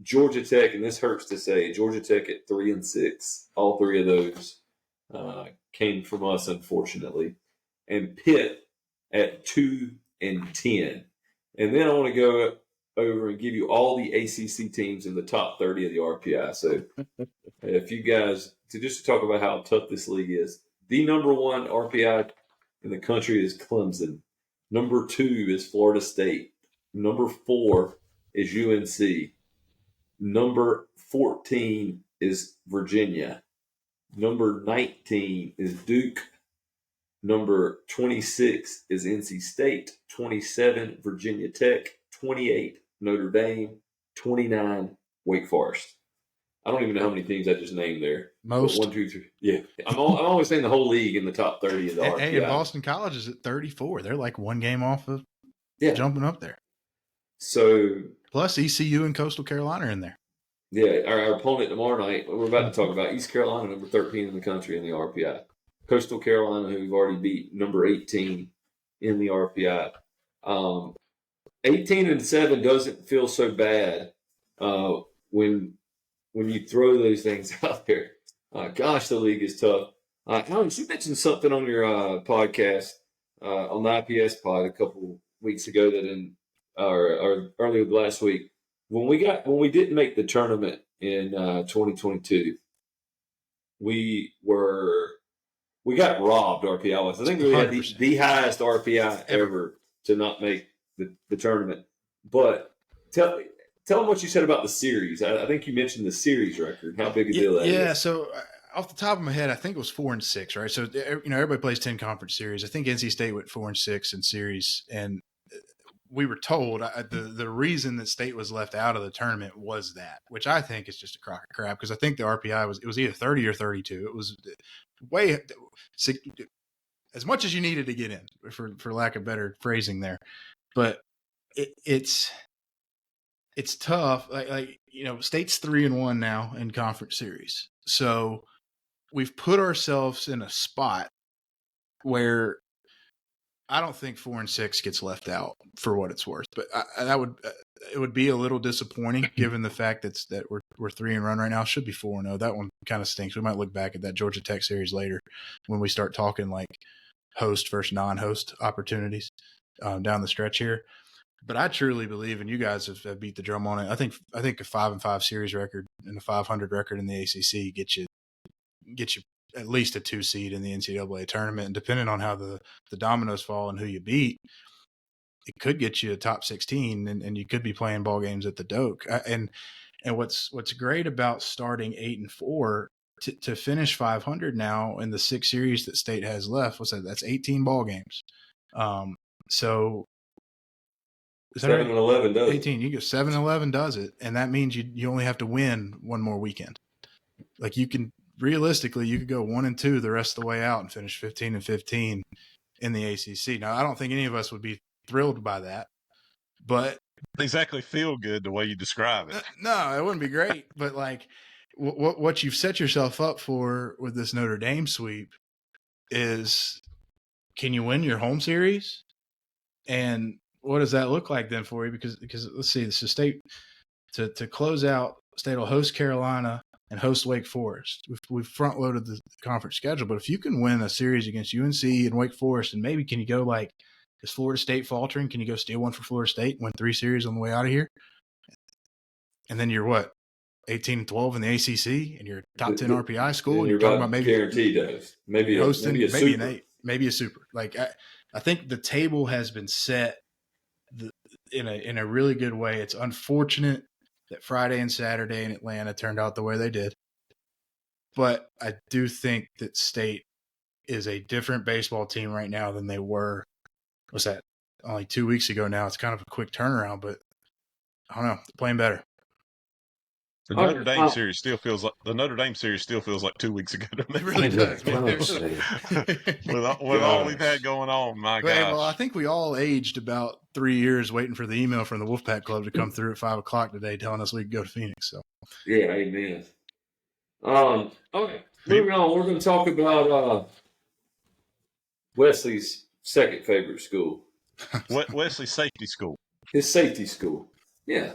Georgia Tech, and this hurts to say, Georgia Tech at 3-6. All three of those came from us, unfortunately, and Pitt at 2-10. And then I want to go over and give you all the ACC teams in the top 30 of the RPI. So if you guys, to talk about how tough this league is, the #1 RPI in the country is Clemson. Number 2 is Florida State. Number 4 is UNC. Number 14 is Virginia. Number 19 is Duke. Number 26 is NC State. 27, Virginia Tech. 28, Notre Dame. 29, Wake Forest. I don't even know how many teams I just named there. Most. 1, 2, 3. Yeah. I'm always saying the whole league in the top 30 of the RPI. Hey, and Boston College is at 34. They're like one game off of jumping up there. So plus ECU and Coastal Carolina are in there. Yeah, our opponent tomorrow night, we're about to talk about East Carolina, number 13 in the country in the RPI. Coastal Carolina, who we've already beat, number 18 in the RPI. 18-7 doesn't feel so bad when you throw those things out there. Gosh, the league is tough. Alex, you mentioned something on your podcast on the IPS pod a couple weeks ago or earlier last week. When we didn't make the tournament in 2022, we got robbed RPI-wise. I think we had the highest RPI ever to not make the tournament. But tell them what you said about the series. I think you mentioned the series record. How big a deal that is? Yeah, so off the top of my head, I think it was 4-6, right? So everybody plays 10 conference series. I think NC State went 4-6 in series, and we were told the reason that State was left out of the tournament was that, which I think is just a crock of crap, because I think the RPI was either 30 or 32. It was way as much as you needed to get in, for lack of better phrasing there. But it's tough. Like State's 3-1 now in conference series, so we've put ourselves in a spot where I don't think 4-6 gets left out for what it's worth, but it would be a little disappointing given the fact that we're 3-1 right now. Should be 4-0. That one kind of stinks. We might look back at that Georgia Tech series later when we start talking like host versus non-host opportunities down the stretch here. But I truly believe, and you guys have beat the drum on it. I think a 5-5 series record and a 500 record in the ACC get you at least a 2 seed in the NCAA tournament. And depending on how the dominoes fall and who you beat, it could get you a top 16, and you could be playing ball games at the Doak. And what's great about starting 8-4 to finish 500 now in the 6 series that State has left, that's 18 ball games. So 7-11 does 18. You go 7-11 does it, and that means you only have to win one more weekend. Like realistically, you could go 1-2 the rest of the way out and finish 15-15 in the ACC. Now, I don't think any of us would be thrilled by that, but Exactly, feel good the way you describe it. no, it wouldn't be great. But like what you've set yourself up for with this Notre Dame sweep is, can you win your home series? And what does that look like then for you? Because let's see, this is State to close out. State will host Carolina and host Wake Forest. We've front loaded the conference schedule, but if you can win a series against UNC and Wake Forest, and maybe can you go like, is Florida State faltering? Can you go steal one for Florida State and win 3 series on the way out of here? And then you're what, 18-12 in the ACC, and you're top 10 RPI school, and you're talking about maybe guaranteed those, maybe hosting, maybe a maybe super. an 8, maybe a super. Like I think the table has been set in a really good way. It's unfortunate that Friday and Saturday in Atlanta turned out the way they did, but I do think that State is a different baseball team right now than they were. What's that? Only 2 weeks ago now. It's kind of a quick turnaround, but I don't know. They're playing better. The Notre Dame series still feels like 2 weeks ago to me. It really does, man. with all we've had going on, my gosh. Well, I think we all aged about 3 years waiting for the email from the Wolfpack Club to come through at 5:00 today, telling us we could go to Phoenix. So yeah, amen. Okay, moving on. We're going to talk about Wesley's second favorite school. Wesley's safety school. His safety school. Yeah.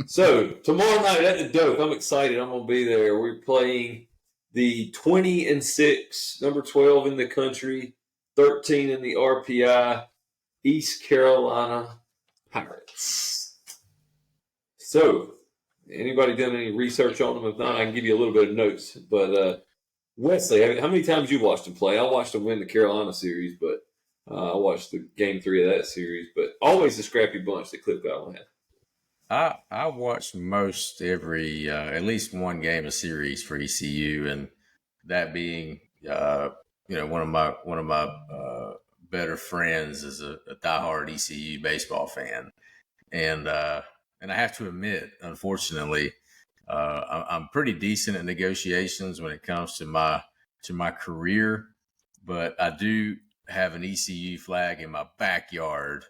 So tomorrow night at the Doak, I'm excited. I'm going to be there. We're playing the 20-6, number 12 in the country, 13 in the RPI, East Carolina Pirates. So, anybody done any research on them? If not, I can give you a little bit of notes. But Wesley, how many times you watched him play? I watched him win the Carolina series, but I watched the game 3 of that series. But always a scrappy bunch that Cliff Godwin had. I watched most every at least one game a series for ECU, and that being one of my better friends is a diehard ECU baseball fan, and I have to admit, unfortunately, I'm pretty decent at negotiations when it comes to my career, but I do have an ECU flag in my backyard.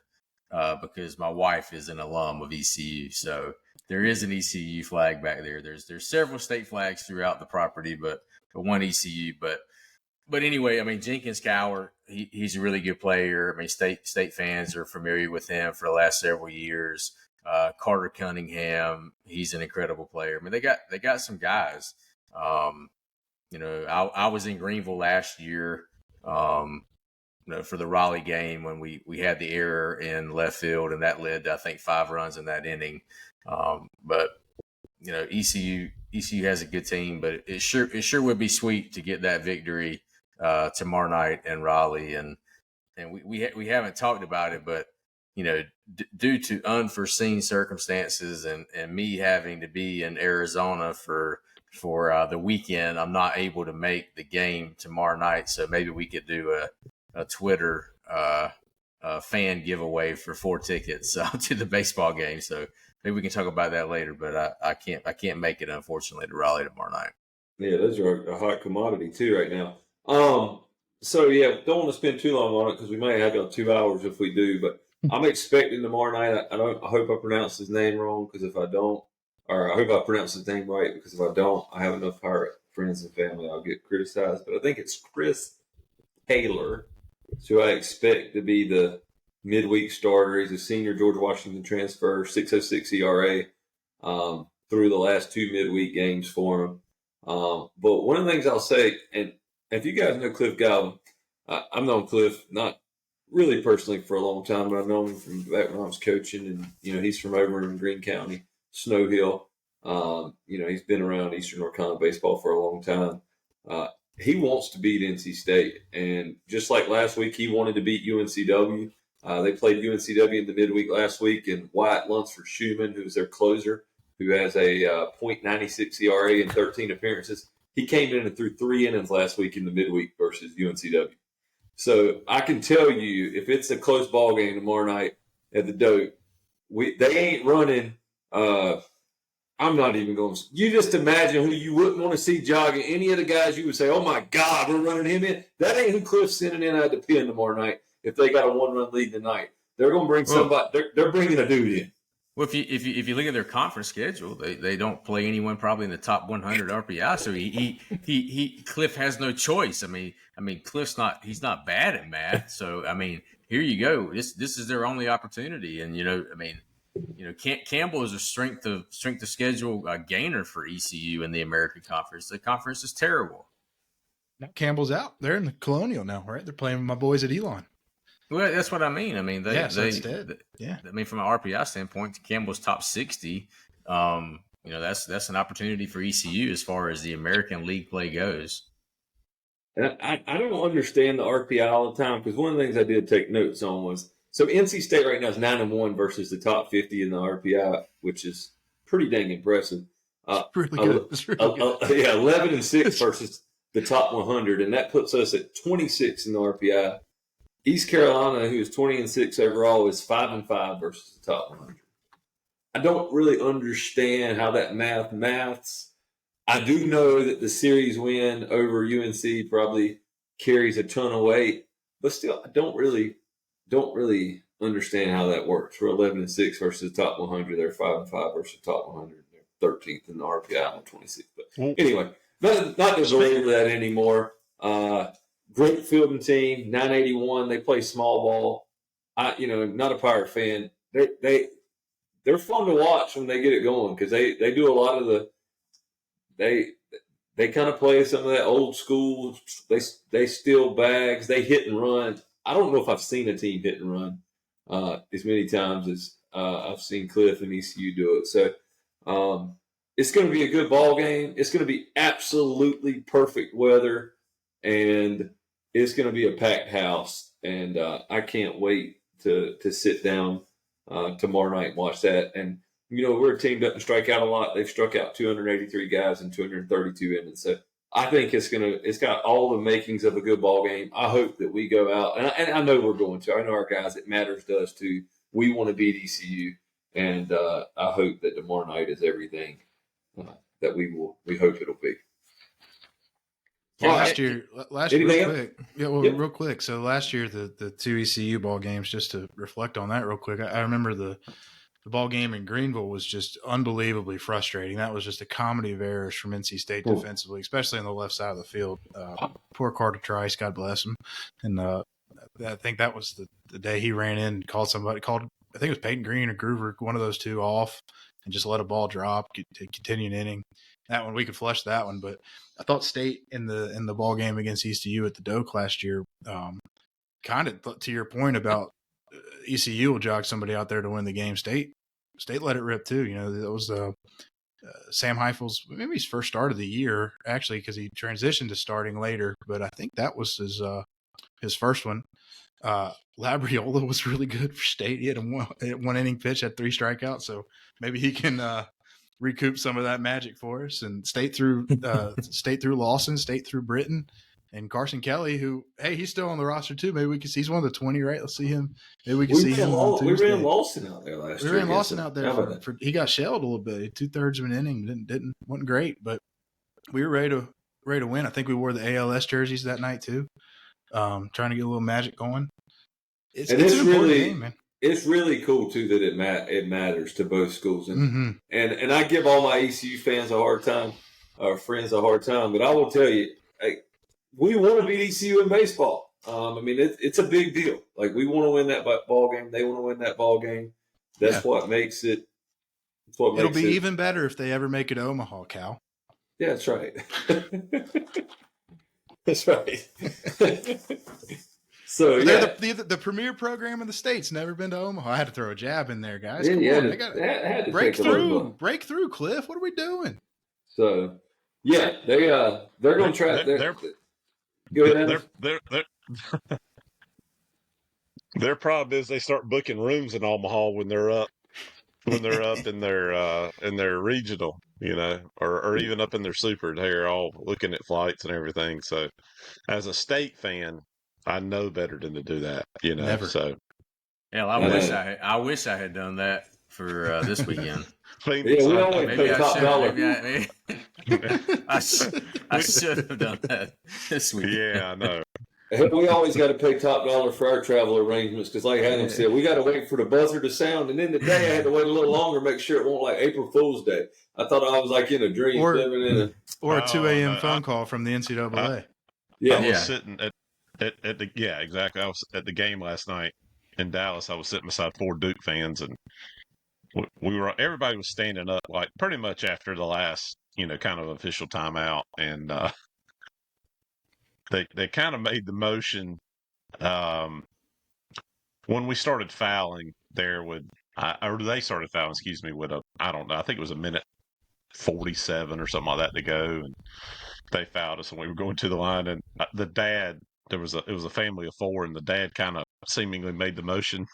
Because my wife is an alum of ECU, so there is an ECU flag back there. There's several state flags throughout the property, but one ECU. But anyway, I mean Jenkins Cower, he's a really good player. I mean state fans are familiar with him for the last several years. Carter Cunningham, he's an incredible player. I mean they got some guys. I was in Greenville last year. For the Raleigh game when we had the error in left field, and that led to, I think, 5 runs in that inning. But ECU has a good team, but it sure would be sweet to get that victory tomorrow night in Raleigh. And we haven't talked about it, but due to unforeseen circumstances and me having to be in Arizona for the weekend, I'm not able to make the game tomorrow night. So maybe we could do a Twitter fan giveaway for 4 tickets to the baseball game. So maybe we can talk about that later, but I can't make it, unfortunately, to Raleigh tomorrow night. Yeah, those are a hot commodity too right now. So yeah, don't want to spend too long on it because we may have 2 hours if we do, but I'm expecting tomorrow night. I hope I pronounced his name wrong, because if I don't, or I hope I pronounced his name right, because if I don't, I have enough Pirate friends and family I'll get criticized. But I think it's Chris Taylor. So I expect to be the midweek starter. He's a senior George Washington transfer, 6.06 ERA through the last 2 midweek games for him. But one of the things I'll say, and if you guys know Cliff Godwin, I've known Cliff not really personally for a long time, but I've known him from back when I was coaching, and he's from over in Greene County, Snow Hill. He's been around Eastern North Carolina baseball for a long time. He wants to beat NC State, and just like last week, he wanted to beat UNCW. They played UNCW in the midweek last week, and Wyatt Lunsford Schumann, who's their closer, who has a .96 ERA in 13 appearances, he came in and threw 3 innings last week in the midweek versus UNCW. So I can tell you, if it's a close ball game tomorrow night at the Doak, they ain't running I'm not even going to. You just imagine who you wouldn't want to see jogging. Any of the guys you would say, oh, my God, we're running him in. That ain't who Cliff's sending in at the pen tomorrow night if they got a one-run lead tonight. They're going to bring somebody. They're bringing a dude in. Well, if you look at their conference schedule, they don't play anyone probably in the top 100 RPI. So Cliff has no choice. I mean Cliff's he's not bad at math. So I mean, here you go. This is their only opportunity. And Campbell is a strength of schedule gainer for ECU in the American Conference. The conference is terrible. Now Campbell's out. They're in the Colonial now, right? They're playing with my boys at Elon. Well, that's what I mean. I mean, I mean, from an RPI standpoint, Campbell's top 60. That's an opportunity for ECU as far as the American League play goes. And I don't understand the RPI all the time because one of the things I did take notes on was so NC State right now is 9-1 versus the top 50 in the RPI, which is pretty dang impressive. Really good. It's really good. 11-6 versus the top 100, and that puts us at 26 in the RPI. East Carolina, who is 20-6 overall, is 5-5 versus the top 100. I don't really understand how that maths. I do know that the series win over UNC probably carries a ton of weight, but still, I don't really understand how that works. We're 11-6 versus the top 100. They're 5-5 versus the top 100. They're 13th in the RPI on 26. But anyway, not to belabor that anymore. Great fielding team, 981. They play small ball. Not a Pirate fan. They're fun to watch when they get it going because they do a lot of they kind of play some of that old school. They steal bags. They hit and run. I don't know if I've seen a team hit and run as many times as I've seen Cliff and ECU do it. So it's going to be a good ball game. It's going to be absolutely perfect weather, and it's going to be a packed house. And I can't wait to sit down tomorrow night and watch that. And we're a team that doesn't strike out a lot. They've struck out 283 guys in 232 innings. So I think it's got all the makings of a good ball game. I hope that we go out, and I know we're going to. I know our guys, it matters to us too. We want to beat ECU, and I hope that tomorrow night is everything that we hope it'll be. Last year, real quick. Yeah, well, Yep. real quick. So last year, the two ECU ball games, just to reflect on that real quick, I remember the ball game in Greenville was just unbelievably frustrating. That was just a comedy of errors from NC State defensively, especially on the left side of the field. Poor Carter Trice, God bless him. And I think that was the day he ran in and called, I think it was Peyton Green or Groover, one of those two off, and just let a ball drop to continue an inning. That one, we could flush that one, but I thought State in the ball game against ECU at the Doak last year, kind of to your point about ECU will jog somebody out there to win the game. State let it rip too. That was Sam Heifel's maybe his first start of the year, actually, because he transitioned to starting later. But I think that was his first one. Labriola was really good for State. He had a one inning pitch, had 3 strikeouts, so maybe he can recoup some of that magic for us. And State through Lawson, State through Britton, and Carson Kelly, who, hey, he's still on the roster too. Maybe we can see he's one of the 20, right? Let's see him. Maybe we can see him on Tuesday. We ran Lawson out there last year. We ran Lawson out there he got shelled a little bit. 2/3 of an inning wasn't great, but we were ready to win. I think we wore the ALS jerseys that night too, trying to get a little magic going. It's an important game, man. It's really cool too that it matters to both schools, and and I give all my ECU fans a hard time, or friends a hard time, but I will tell you, we want to beat ECU in baseball. It's a big deal. Like, we want to win that ball game. They want to win that ball game. That's what makes it. It'll be even better if they ever make it to Omaha, Cal. Yeah, that's right. That's right. So they're the premier program in the state's never been to Omaha. I had to throw a jab in there, guys. Come on, they got break through, Cliff. What are we doing? So they're going to try. Go ahead. Their problem is they start booking rooms in Omaha when they're up in their regional, or even up in their super. They're all looking at flights and everything. So, as a State fan, I know better than to do that. Never. So, hell, I wish I had done that for this weekend. Yeah, we always Maybe pay I top should. dollar. Maybe I should have done that this weekend. Yeah, I know. We always got to pay top dollar for our travel arrangements because, like Adam said, we got to wait for the buzzer to sound. And then today I had to wait a little longer, make sure it won't like April Fool's Day. I thought I was like in a dream, living in a or a 2 a.m. no, phone call from the NCAA. I was sitting at the exactly. I was at the game last night in Dallas. I was sitting beside 4 Duke fans, and everybody was standing up like pretty much after the last kind of official timeout, and they kind of made the motion when we started fouling there or they started fouling, excuse me, with I don't know, I think it was a minute 47 or something like that to go, and they fouled us, and we were going to the line, and the dad, it was a family of 4, and the dad kind of seemingly made the motion.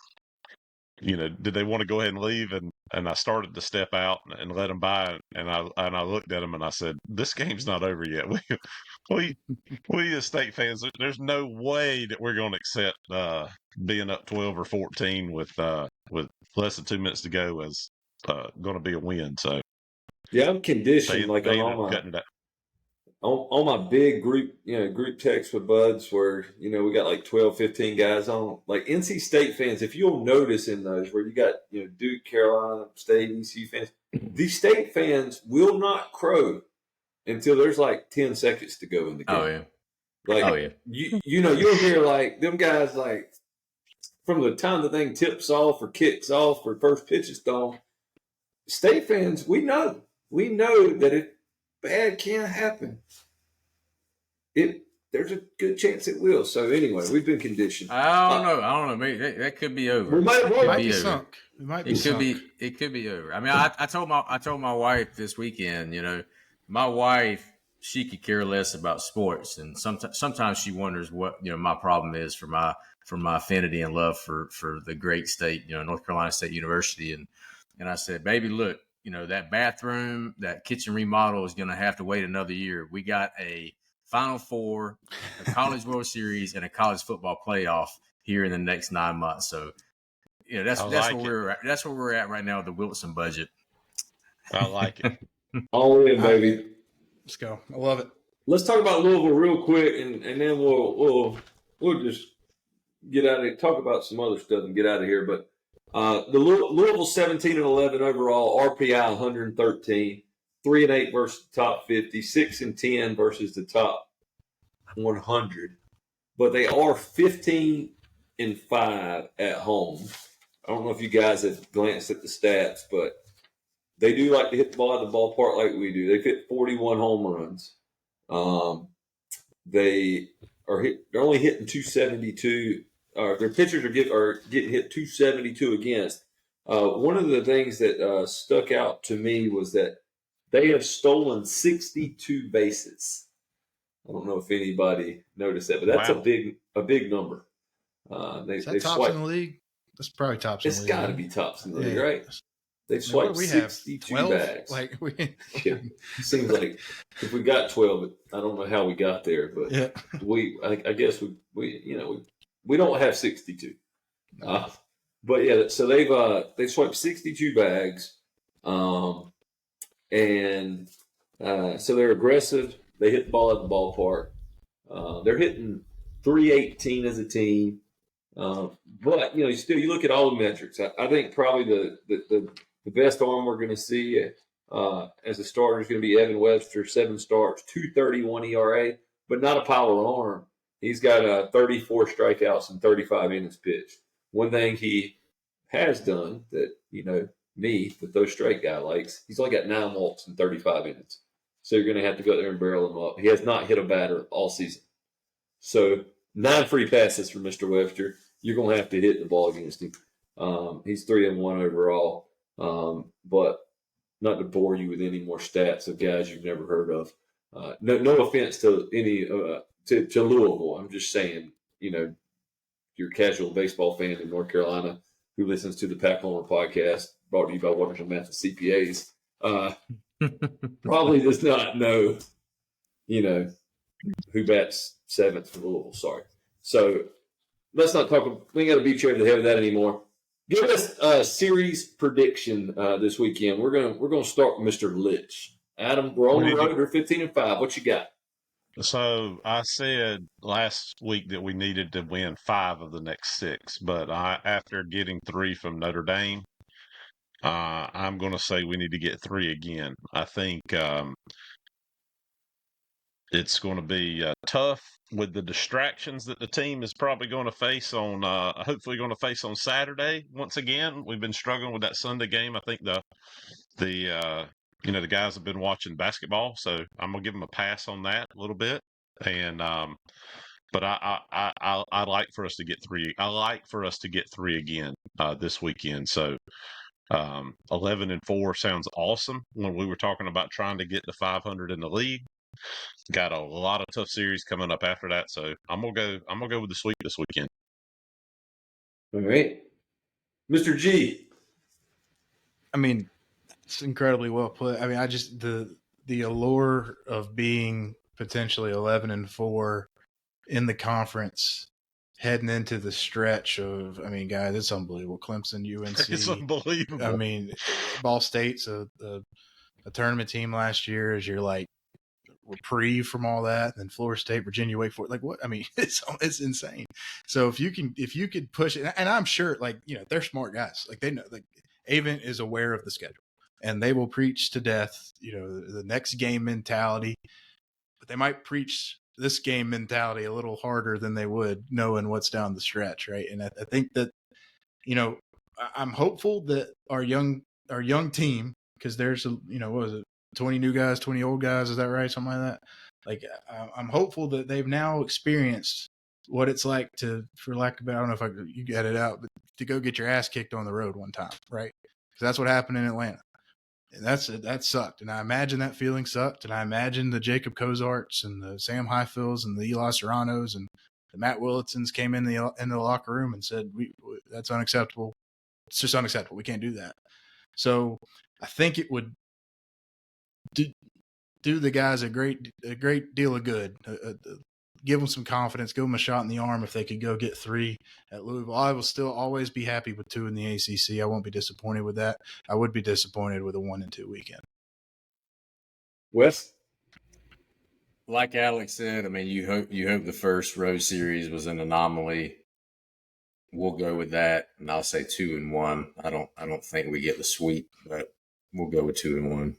Did they want to go ahead and leave? And I started to step out and let them by, and I looked at them and I said, "This game's not over yet. We as State fans, there's no way that we're going to accept being up 12 or 14 with less than 2 minutes to go as going to be a win." So yeah, I'm conditioned like on my big group text with buds where, we got like 12, 15 guys on. Like NC State fans, if you'll notice in those where you got, Duke, Carolina, State, ECU fans, these State fans will not crow until there's like 10 seconds to go in the game. Oh, yeah. Like, you'll hear like them guys like from the time the thing tips off or kicks off or first pitch is thrown. State fans, we know that if bad can't happen, there's a good chance it will. So anyway, we've been conditioned. I don't know. Maybe that could be over. It might be sunk. It could be over. I mean, I told my wife this weekend. My wife, she could care less about sports, and sometimes she wonders what my problem is for my affinity and love for the great state, North Carolina State University. And I said, baby, look, that bathroom, that kitchen remodel is going to have to wait another year. We got a Final Four, a College World Series, and a college football playoff here in the next 9 months. So, that's where we're at right now with the Wilson budget. I like it. All in, baby. Let's go. I love it. Let's talk about Louisville real quick, and then we'll just get out of it. Talk about some other stuff and get out of here. But the Louisville 17-11 overall, RPI 113, 3-8 versus the top 50, 6-10 versus the top 100. But they are 15-5 at home. I don't know if you guys have glanced at the stats, but they do like to hit the ball at the ballpark like we do. They've hit 41 home runs. They're only hitting 272. Their pitchers are getting hit 272 against. One of the things that stuck out to me was that they have stolen 62 bases. I don't know if anybody noticed that, but that's a big number. Is that tops in the league? That's probably tops in the league. It's got to be tops in the league, right? They've swiped 62 bags. Seems like if we got 12, I don't know how we got there, but I guess we don't have 62. But yeah, so they've swiped 62 bags, and so they're aggressive. They hit the ball at the ballpark. They're hitting 318 as a team, but still you look at all the metrics. I think probably the best arm we're going to see as a starter is going to be Evan Webster, 7 starts, 2.31 ERA, but not a power arm. He's got 34 strikeouts and 35 innings pitched. One thing he has done that, me, that those straight guy likes, he's only got 9 walks and 35 innings. So you're going to have to go there and barrel him up. He has not hit a batter all season. So 9 free passes for Mr. Webster. You're going to have to hit the ball against him. He's 3-1 overall. But not to bore you with any more stats of guys you've never heard of. No offense to any to Louisville. I'm just saying, you're a casual baseball fan in North Carolina who listens to the Pack Homer podcast brought to you by Washington Mathis CPAs. Probably does not know, who bats 7th for Louisville. Sorry. So let's not talk. We ain't got to beat you over the head with that anymore. Give us a series prediction this weekend. We're gonna start with Mr. Litch. Adam, we're on the road. We're 15-5. What you got? So I said last week that we needed to win 5 of the next 6, but after getting 3 from Notre Dame, I'm going to say we need to get 3 again. I think it's going to be tough with the distractions that the team is probably going to face hopefully going to face on Saturday. Once again, we've been struggling with that Sunday game. I think the guys have been watching basketball, so I'm gonna give them a pass on that a little bit. And but I like for us to get 3. I like for us to get 3 again this weekend. So 11-4 sounds awesome. When we were talking about trying to get to 500 in the league, got a lot of tough series coming up after that. So I'm gonna go with the sweep this weekend. All right, Mr. G. I mean, it's incredibly well put. I mean, the allure of being potentially 11-4 in the conference heading into the stretch of, I mean, guys, it's unbelievable. Clemson, UNC. It's unbelievable. I mean, Ball State's a tournament team last year, as you're like reprieve from all that, and then Florida State, Virginia, Wake Forest. Like, what? I mean, it's insane. So if you could push it, and I'm sure, like, they're smart guys. Like, they know, like, Avent is aware of the schedule, and they will preach to death, the next game mentality, but they might preach this game mentality a little harder than they would knowing what's down the stretch. Right. And I think that, I'm hopeful that our young team, because there's what was it, 20 new guys, 20 old guys, is that right? Something like that. Like, I'm hopeful that they've now experienced what it's like to, for lack of, I don't know if you get it out, but to go get your ass kicked on the road one time, right? Because that's what happened in Atlanta. And that sucked. And I imagine that feeling sucked. And I imagine the Jacob Cozarts and the Sam Highfields and the Eli Serranos and the Matt Willitsons came in the locker room and said, that's unacceptable. It's just unacceptable. We can't do that. So I think it would do the guys a great deal of good. Give them some confidence, give them a shot in the arm if they could go get 3 at Louisville. I will still always be happy with 2 in the ACC. I won't be disappointed with that. I would be disappointed with a 1-2 weekend. Wes? Like Alex said, I mean, you hope the first road series was an anomaly. We'll go with that, and I'll say 2-1. I don't think we get the sweep, but we'll go with 2-1.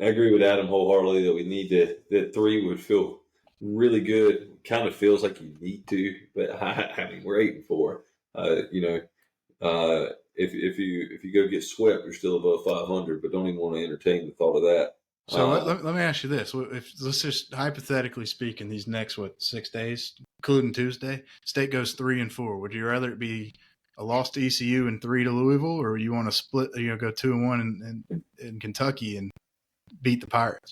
I agree with Adam wholeheartedly that we need that 3 would feel really good. Kind of feels like you need to, but I mean, we're 8-4. If you go get swept, you're still above 500, but don't even want to entertain the thought of that. So let me ask you this: let's just hypothetically speaking, these next 6 days, including Tuesday, State goes 3-4. Would you rather it be a loss to ECU and 3 to Louisville, or you want to split? Go 2-1 in Kentucky and beat the Pirates?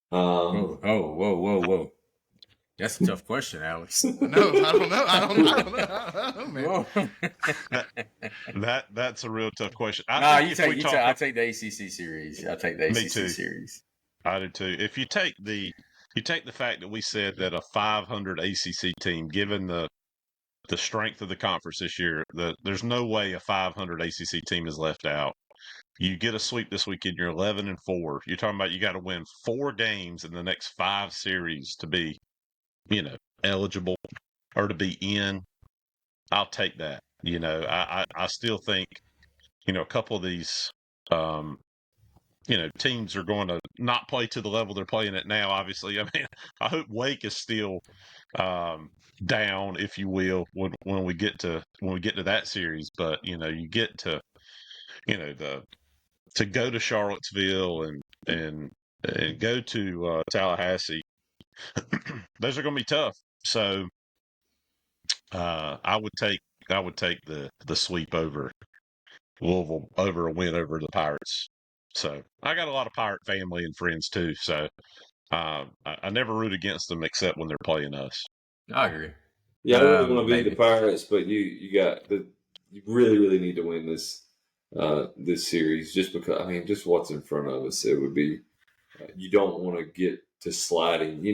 Whoa. That's a tough question, Alex. No, I don't know, man. That's a real tough question. I take the ACC series. I take the ACC series. I do too. If you take the fact that we said that a 500 ACC team, given the strength of the conference this year, there's no way a 500 ACC team is left out. You get a sweep this weekend, you're 11-4. You're talking about you got to win 4 games in the next 5 series to be, eligible or to be in. I'll take that. I still think, a couple of these, teams are going to not play to the level they're playing at now. Obviously, I mean, I hope Wake is still down, if you will, when we get to that series. But you get to, to go to Charlottesville and go to Tallahassee. Those are going to be tough. So I would take the sweep over Louisville, over a win over the Pirates. So I got a lot of Pirate family and friends too. So I never root against them except when they're playing us. I agree. Yeah, I really want to beat the Pirates, but you really, really need to win this series just because, I mean, just what's in front of us. It would be, you don't want to get to sliding,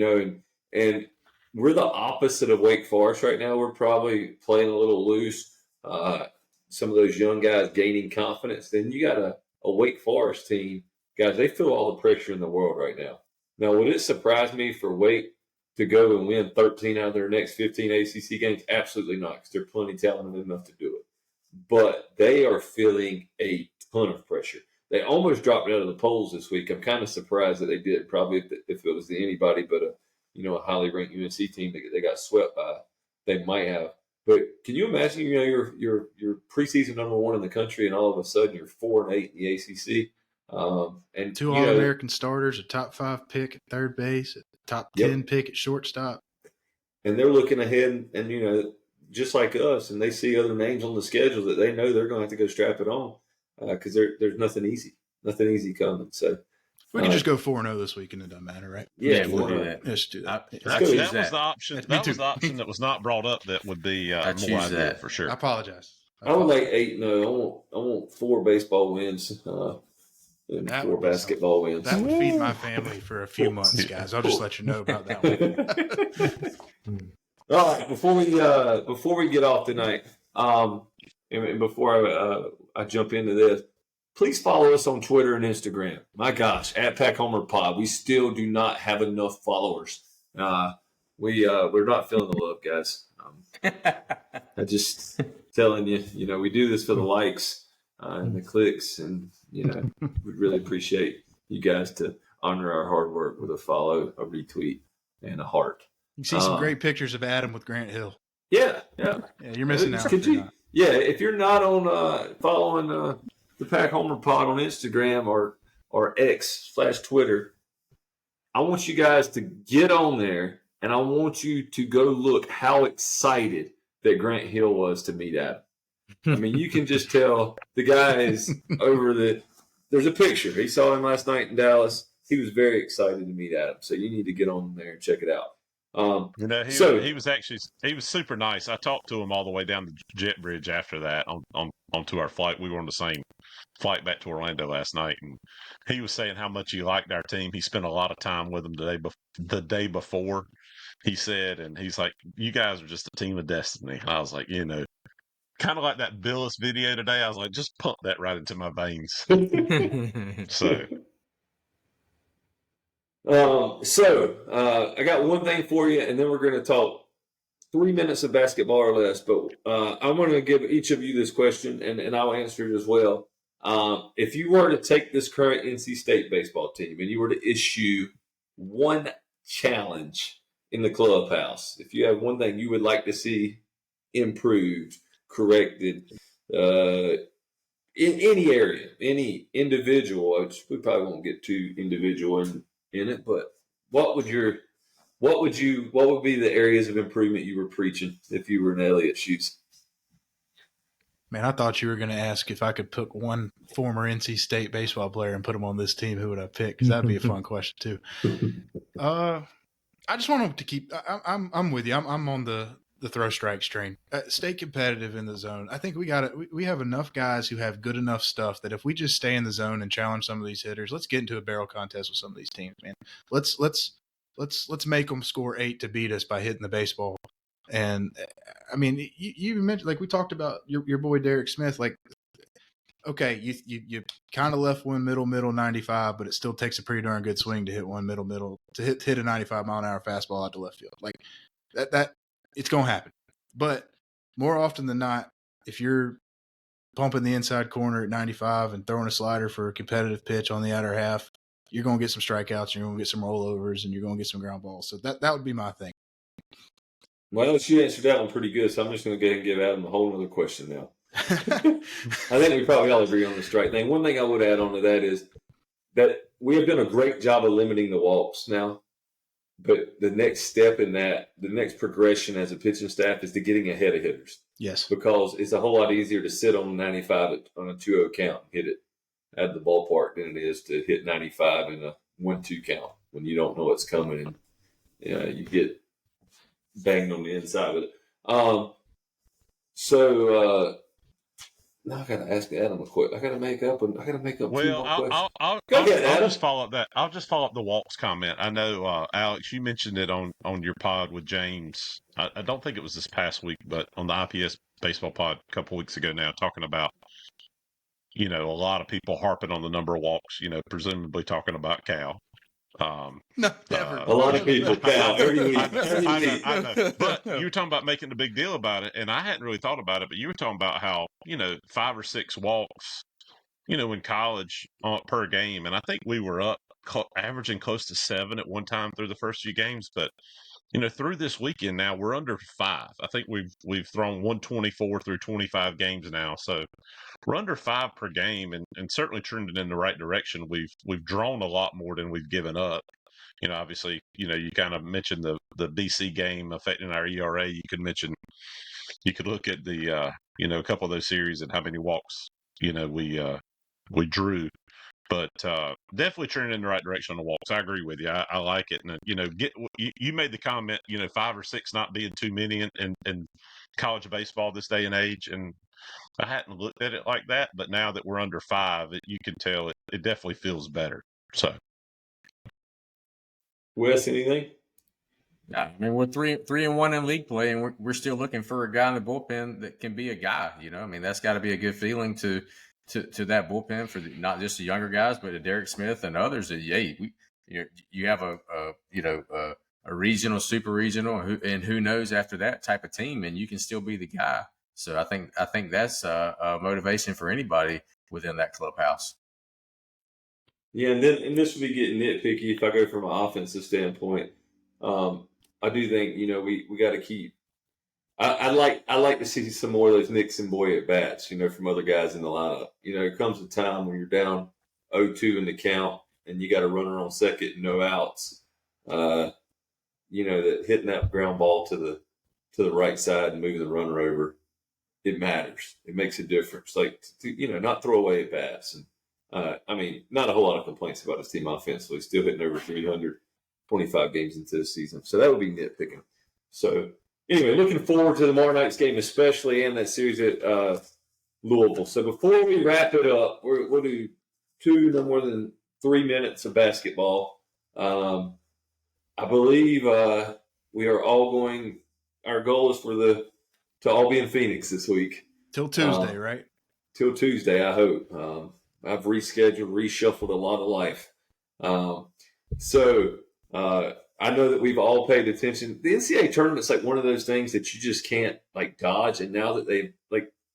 and we're the opposite of Wake Forest right now. We're probably playing a little loose. Some of those young guys gaining confidence. Then you got a Wake Forest team, guys. They feel all the pressure in the world right now. Now, would it surprise me for Wake to go and win 13 out of their next 15 ACC games? Absolutely not, because they're plenty talented enough to do it. But they are feeling a ton of pressure. They almost dropped out of the polls this week. I'm kind of surprised that they did. Probably if it was anybody but a highly ranked UNC team that they got swept by, they might have. But can you imagine? You're preseason number 1 in the country, and all of a sudden you're 4-8 in the ACC. And 2 All-American starters, a top 5 pick at third base, a top 10 pick at shortstop. And they're looking ahead, and just like us, and they see other names on the schedule that they know they're going to have to go strap it on because there's nothing easy coming. So we can just go 4-0 this week, and it doesn't matter, right? Yeah, we'll do that. Let's do that. That was the option. That was the option that was not brought up. That would be more ideal for sure. I apologize. I would like 8-0. I want 4 baseball wins. And 4 basketball wins. That would feed my family for a few months, guys. I'll just let you know about that one. All right, before we get off tonight, and before I jump into this, please follow us on Twitter and Instagram. My gosh, at Pack Homer Pod. We still do not have enough followers. We're not feeling the love, guys. I just telling you, we do this for the likes and the clicks, and we really appreciate you guys to honor our hard work with a follow, a retweet, and a heart. You can see some great pictures of Adam with Grant Hill. Yeah. You're missing out. If you're not on following the Pack Homer Pod on Instagram or X/Twitter, I want you guys to get on there, and I want you to go look how excited that Grant Hill was to meet Adam. I mean, you can just tell the guy is there's a picture. He saw him last night in Dallas. He was very excited to meet Adam. So you need to get on there and check it out. He was super nice. I talked to him all the way down the jet bridge after that onto our flight. We were on the same flight back to Orlando last night, and he was saying how much he liked our team. He spent a lot of time with them the day before, he said, and he's like, "You guys are just a team of destiny." And I was like, kind of like that Billis video today. I was like, just pump that right into my veins. So I got one thing for you, and then we're going to talk 3 minutes of basketball or less. But I'm going to give each of you this question, and I'll answer it as well. If you were to take this current NC State baseball team and you were to issue one challenge in the clubhouse, if you have one thing you would like to see improved, corrected, in any area, any individual, which we probably won't get too individual in it, but what would be the areas of improvement you were preaching if you were in Elliott's shoes? Man, I thought you were going to ask if I could pick one former NC State baseball player and put him on this team. Who would I pick? Because that'd be a fun question too. I just want them to keep. I'm with you. I'm on the throw strikes train. Stay competitive in the zone. I think we have enough guys who have good enough stuff that if we just stay in the zone and challenge some of these hitters, let's get into a barrel contest with some of these teams, man. Let's make them score 8 to beat us by hitting the baseball. And I mean, you mentioned, like we talked about your boy Derek Smith. Like, okay, you kind of left one middle 95, but it still takes a pretty darn good swing to hit one middle to hit a 95-mile-an-hour fastball out to left field. Like that it's going to happen. But more often than not, if you're pumping the inside corner at 95 and throwing a slider for a competitive pitch on the outer half, you're going to get some strikeouts, you're going to get some rollovers, and you're going to get some ground balls. So that would be my thing. Well, you answered that one pretty good, so I'm just going to go ahead and give Adam a whole other question now. I think we probably all agree on the strike thing. One thing I would add on to that is that we have done a great job of limiting the walks now. But the next step in that, the next progression as a pitching staff is to getting ahead of hitters. Yes. Because it's a whole lot easier to sit on 95 on a 2-0 count and hit it at the ballpark than it is to hit 95 in a 1-2 count when you don't know what's coming and you get banged on the inside of it. Now I gotta ask Adam a quick. I gotta make up two Well, more questions. I'll Go ahead, I'll Adam. just follow up that. I'll just follow up the Walks comment. I know, Alex, you mentioned it on your pod with James. I don't think it was this past week, but on the IPS baseball pod a couple weeks ago now, talking about a lot of people harping on the number of walks. Presumably talking about Cal. No, never. A lot of No, people, no, Cal, every week. I know. But you were talking about making a big deal about it, and I hadn't really thought about it. But you were talking about how 5 or 6 walks, in college per game, and I think we were up averaging close to 7 at one time through the first few games. But through this weekend now, we're under 5. I think we've thrown 124 through 25 games now, so we're under 5 per game, and certainly trending in the right direction. We've drawn a lot more than we've given up. Obviously, you kind of mentioned the BC game affecting our ERA. You could look at the a couple of those series and how many walks we drew. But definitely trending in the right direction on the walks. I agree with you. I like it. And you made the comment, 5 or 6 not being too many in college baseball this day and age, and I hadn't looked at it like that. But now that we're under 5, you can tell it definitely feels better. So, Wes, anything? I mean, we're 3-1 in league play, and we're still looking for a guy in the bullpen that can be a guy. I mean, that's got to be a good feeling to that bullpen for not just the younger guys, but to Derek Smith and others. That you have a regional, super regional, and who knows after that type of team, and you can still be the guy. So I think that's a motivation for anybody within that clubhouse. Yeah, and this will be getting nitpicky if I go from an offensive standpoint. I do think we got to keep. I like to see some more of those Nixon boy at bats, from other guys in the lineup. There comes a time when you're down 0-2 in the count and you got a runner on second and no outs. That hitting that ground ball to the right side and moving the runner over, it matters. It makes a difference. Like not throw away at bats. And I mean, not a whole lot of complaints about his team offensively. Still hitting over 325 games into the season, so that would be nitpicking. So. Anyway, looking forward to tomorrow night's game, especially and that series at Louisville. So before we wrap it up, we'll do no more than 3 minutes of basketball. I believe we are all going. Our goal is to all be in Phoenix this week till Tuesday, right? Till Tuesday, I hope. I've reshuffled a lot of life. I know that we've all paid attention. The NCAA tournament's like one of those things that you just can't dodge. And now that they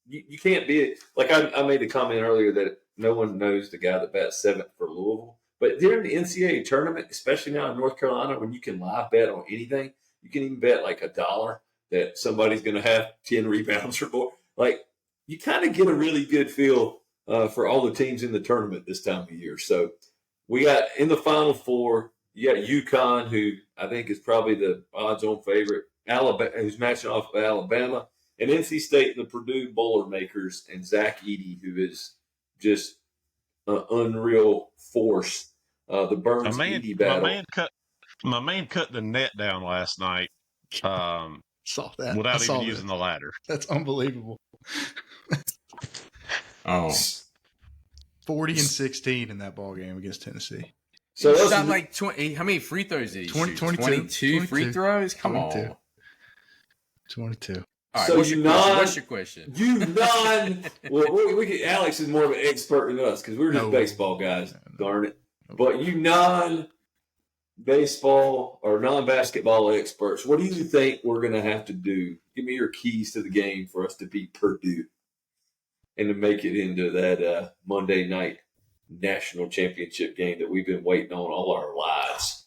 you can't be like I made the comment earlier that no one knows the guy that bats 7th for Louisville. But during the NCAA tournament, especially now in North Carolina, when you can live bet on anything, you can even bet like $1 that somebody's going to have 10 rebounds or more. Like you kind of get a really good feel for all the teams in the tournament this time of year. So we got in the Final Four. You got UConn, who I think is probably the odds-on favorite. Alabama, who's matching off with Alabama, and NC State, the Purdue Boilermakers, and Zach Edey, who is just an unreal force. The Burns Edey battle. My man cut the net down last night. Saw that without even using the ladder. That's unbelievable. 40-16 in that ball game against Tennessee. So it's not like 20. How many free throws did he 22 free throws? Come 22. On. 22. All right, so what's your question? Well, Alex is more of an expert than us because we're just baseball guys. Darn it. But you non-baseball or non-basketball experts, what do you think we're going to have to do? Give me your keys to the game for us to beat Purdue and to make it into that Monday night national championship game that we've been waiting on all our lives.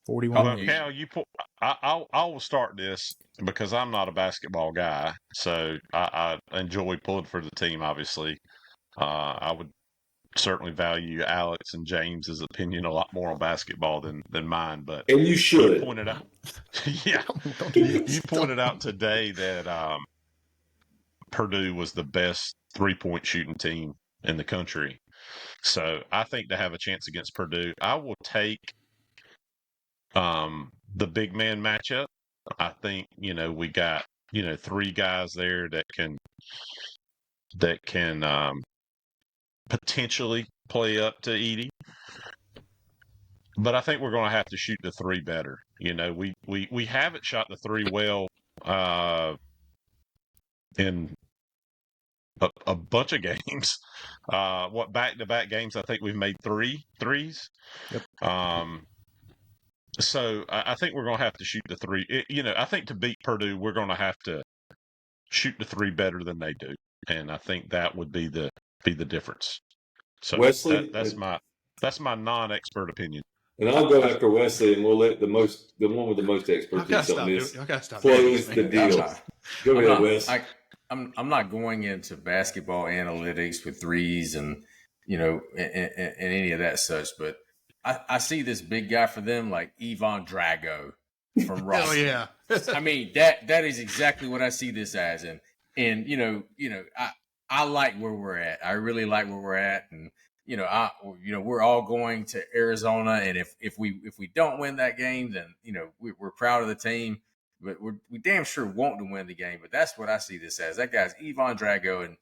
41. Cal, I will start this because I'm not a basketball guy, so I enjoy pulling for the team. Obviously, I would certainly value Alex and James's opinion a lot more on basketball than mine. But and you should. You pointed out, you pointed out today that Purdue was the best 3-point shooting team in the country. So I think to have a chance against Purdue, I will take the big man matchup. I think, we got, 3 guys there that can that can potentially play up to Edie. But I think we're going to have to shoot the three better. You know, we haven't shot the three well in a bunch of games. Back-to-back games? I think we've made threes. Yep. So I think we're going to have to shoot the three. I think to beat Purdue, we're going to have to shoot the three better than they do, and I think that would be the difference. So Wesley, that's my non-expert opinion. and I'll go after Wesley, and we'll let the one with the most expertise on this close the deal. Go ahead, Wes. I'm not going into basketball analytics with threes and and any of that such, but I see this big guy for them like Ivan Drago from Ross. Oh yeah. I mean that is exactly what I see this as, and I like where we're at. I really like where we're at, and we're all going to Arizona, and if we don't win that game, then we're proud of the team. But we damn sure want to win the game. But that's what I see this as. That guy's Ivan Drago. And,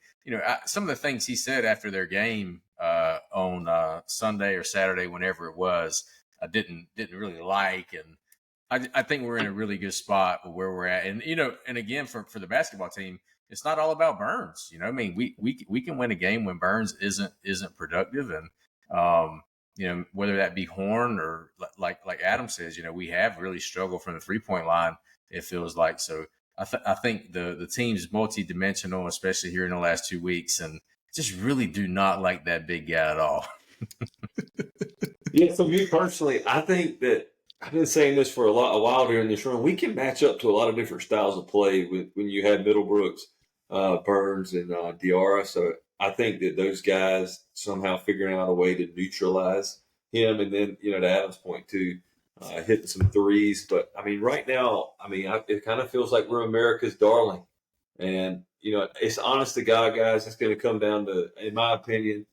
some of the things he said after their game on Sunday or Saturday, whenever it was, I didn't really like. And I think we're in a really good spot with where we're at. And, and again, for the basketball team, it's not all about Burns. I mean, we can win a game when Burns isn't productive. And, whether that be Horn or like Adam says, we have really struggled from the 3-point line. It feels like. So I think the team's multidimensional, especially here in the last 2 weeks, and just really do not like that big guy at all. Yeah, so me personally, I think that I've been saying this for a while here in this room. We can match up to a lot of different styles of play when you have Middlebrooks, Burns, and Diarra. So I think that those guys somehow figuring out a way to neutralize him, and then to Adam's point too. Hitting some threes, but I mean, right now, it kind of feels like we're America's darling, and it's honest to God, guys. It's going to come down to, in my opinion,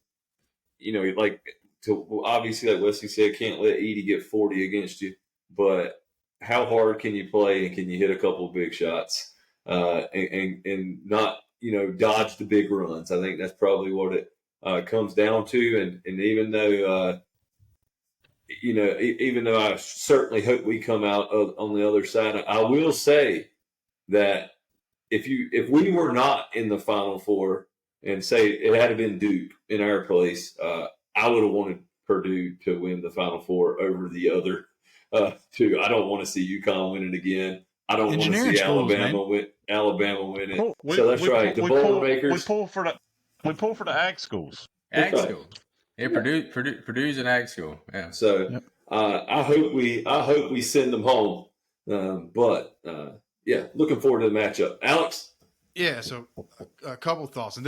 obviously, like Wesley said, can't let Edie get 40 against you, but how hard can you play, and can you hit a couple of big shots, and not dodge the big runs? I think that's probably what it comes down to, and even though. Even though I certainly hope we come out on the other side, I will say that if we were not in the Final Four and say it had been Duke in our place, I would have wanted Purdue to win the Final Four over the other two. I don't want to see UConn win it again. I don't want to see Alabama win it. So that's right. The Boilermakers. We pull for the Ag schools. Ag schools. Yeah, Purdue's an ag school. Yeah. So I hope we send them home. But looking forward to the matchup. Alex. Yeah. So a couple thoughts, and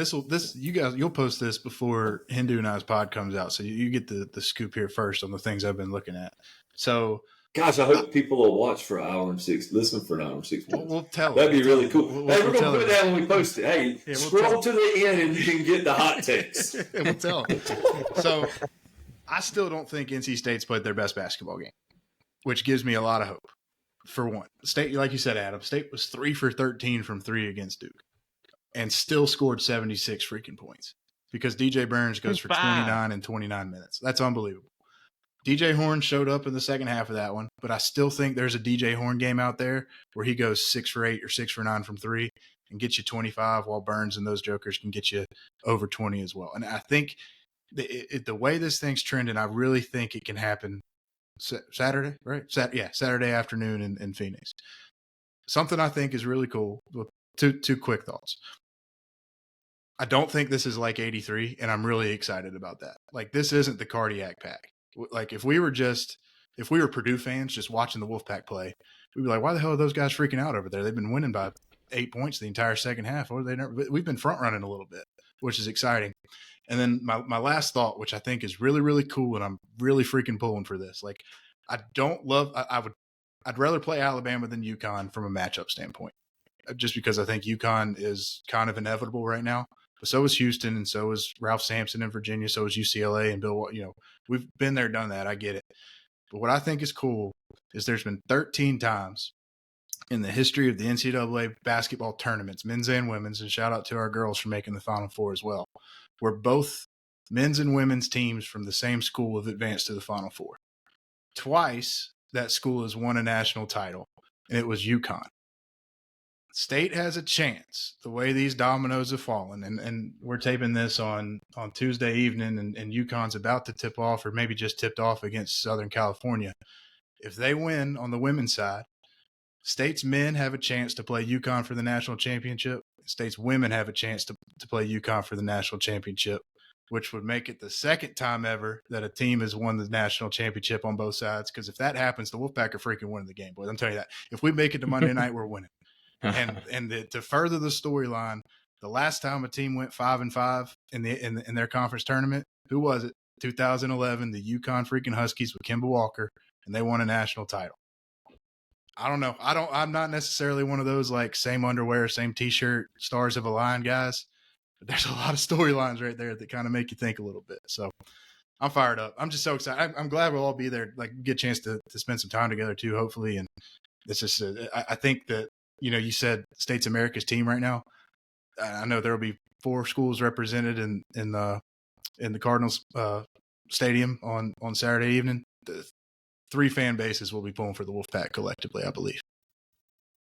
you guys, you'll post this before Hindu and I's pod comes out, so you get the scoop here first on the things I've been looking at. So. Gosh, I hope people will watch for an hour and 6. Listen for an hour and 6 minutes. We'll tell That'd be really cool. We'll we're going to put that when we post it. Hey, scroll to the end and you can get the hot takes. We'll tell them. So I still don't think NC State's played their best basketball game, which gives me a lot of hope. For one, State, like you said, Adam, State was 3 for 13 from 3 against Duke and still scored 76 freaking points because DJ Burns goes for 29 in 29 minutes. That's unbelievable. DJ Horn showed up in the second half of that one, but I still think there's a DJ Horn game out there where he goes 6 for 8 or 6 for 9 from 3 and gets you 25, while Burns and those jokers can get you over 20 as well. And I think the way this thing's trending, I really think it can happen Saturday, right? Saturday afternoon in Phoenix. Something I think is really cool. Two quick thoughts. I don't think this is like 83, and I'm really excited about that. Like, this isn't the cardiac pack. Like, if we were Purdue fans just watching the Wolfpack play, we'd be like, why the hell are those guys freaking out over there? They've been winning by 8 points the entire second half. Or we've been front running a little bit, which is exciting. And then my last thought, which I think is really, really cool, and I'm really freaking pulling for this. Like, I'd rather play Alabama than UConn from a matchup standpoint, just because I think UConn is kind of inevitable right now. But so is Houston, and so is Ralph Sampson in Virginia, so is UCLA and Bill. We've been there, done that. I get it. But what I think is cool is there's been 13 times in the history of the NCAA basketball tournaments, men's and women's, and shout out to our girls for making the Final Four as well, where both men's and women's teams from the same school have advanced to the Final Four. Twice, that school has won a national title, and it was UConn. State has a chance, the way these dominoes have fallen, and we're taping this on Tuesday evening, and UConn's about to tip off, or maybe just tipped off against Southern California. If they win on the women's side, State's men have a chance to play UConn for the national championship. State's women have a chance to play UConn for the national championship, which would make it the second time ever that a team has won the national championship on both sides. Because if that happens, the Wolfpack are freaking winning the game, boys. I'm telling you that. If we make it to Monday night, we're winning. To further the storyline, the last time a team went 5-5 in their conference tournament, who was it? 2011, the UConn freaking Huskies with Kemba Walker, and they won a national title. I don't know. I'm not necessarily one of those like same underwear, same T-shirt, stars have aligned guys. But there's a lot of storylines right there that kind of make you think a little bit. So I'm fired up. I'm just so excited. I'm glad we'll all be there. Like get a chance to spend some time together too, hopefully. And it's just I think that, you said State's America's team right now. I know there will be 4 schools represented in the Cardinals stadium on Saturday evening. The 3 fan bases will be pulling for the Wolfpack collectively, I believe.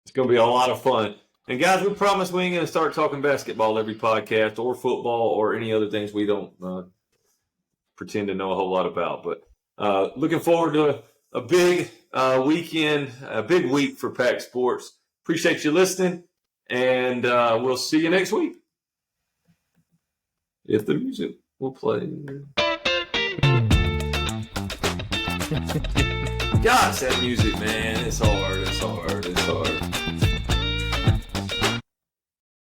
It's going to be a lot of fun. And guys, we promise we ain't going to start talking basketball every podcast or football or any other things we don't pretend to know a whole lot about. But looking forward to a big weekend, a big week for Pack Sports. Appreciate you listening, and we'll see you next week. If the music will play. Gosh, that music, man. It's hard.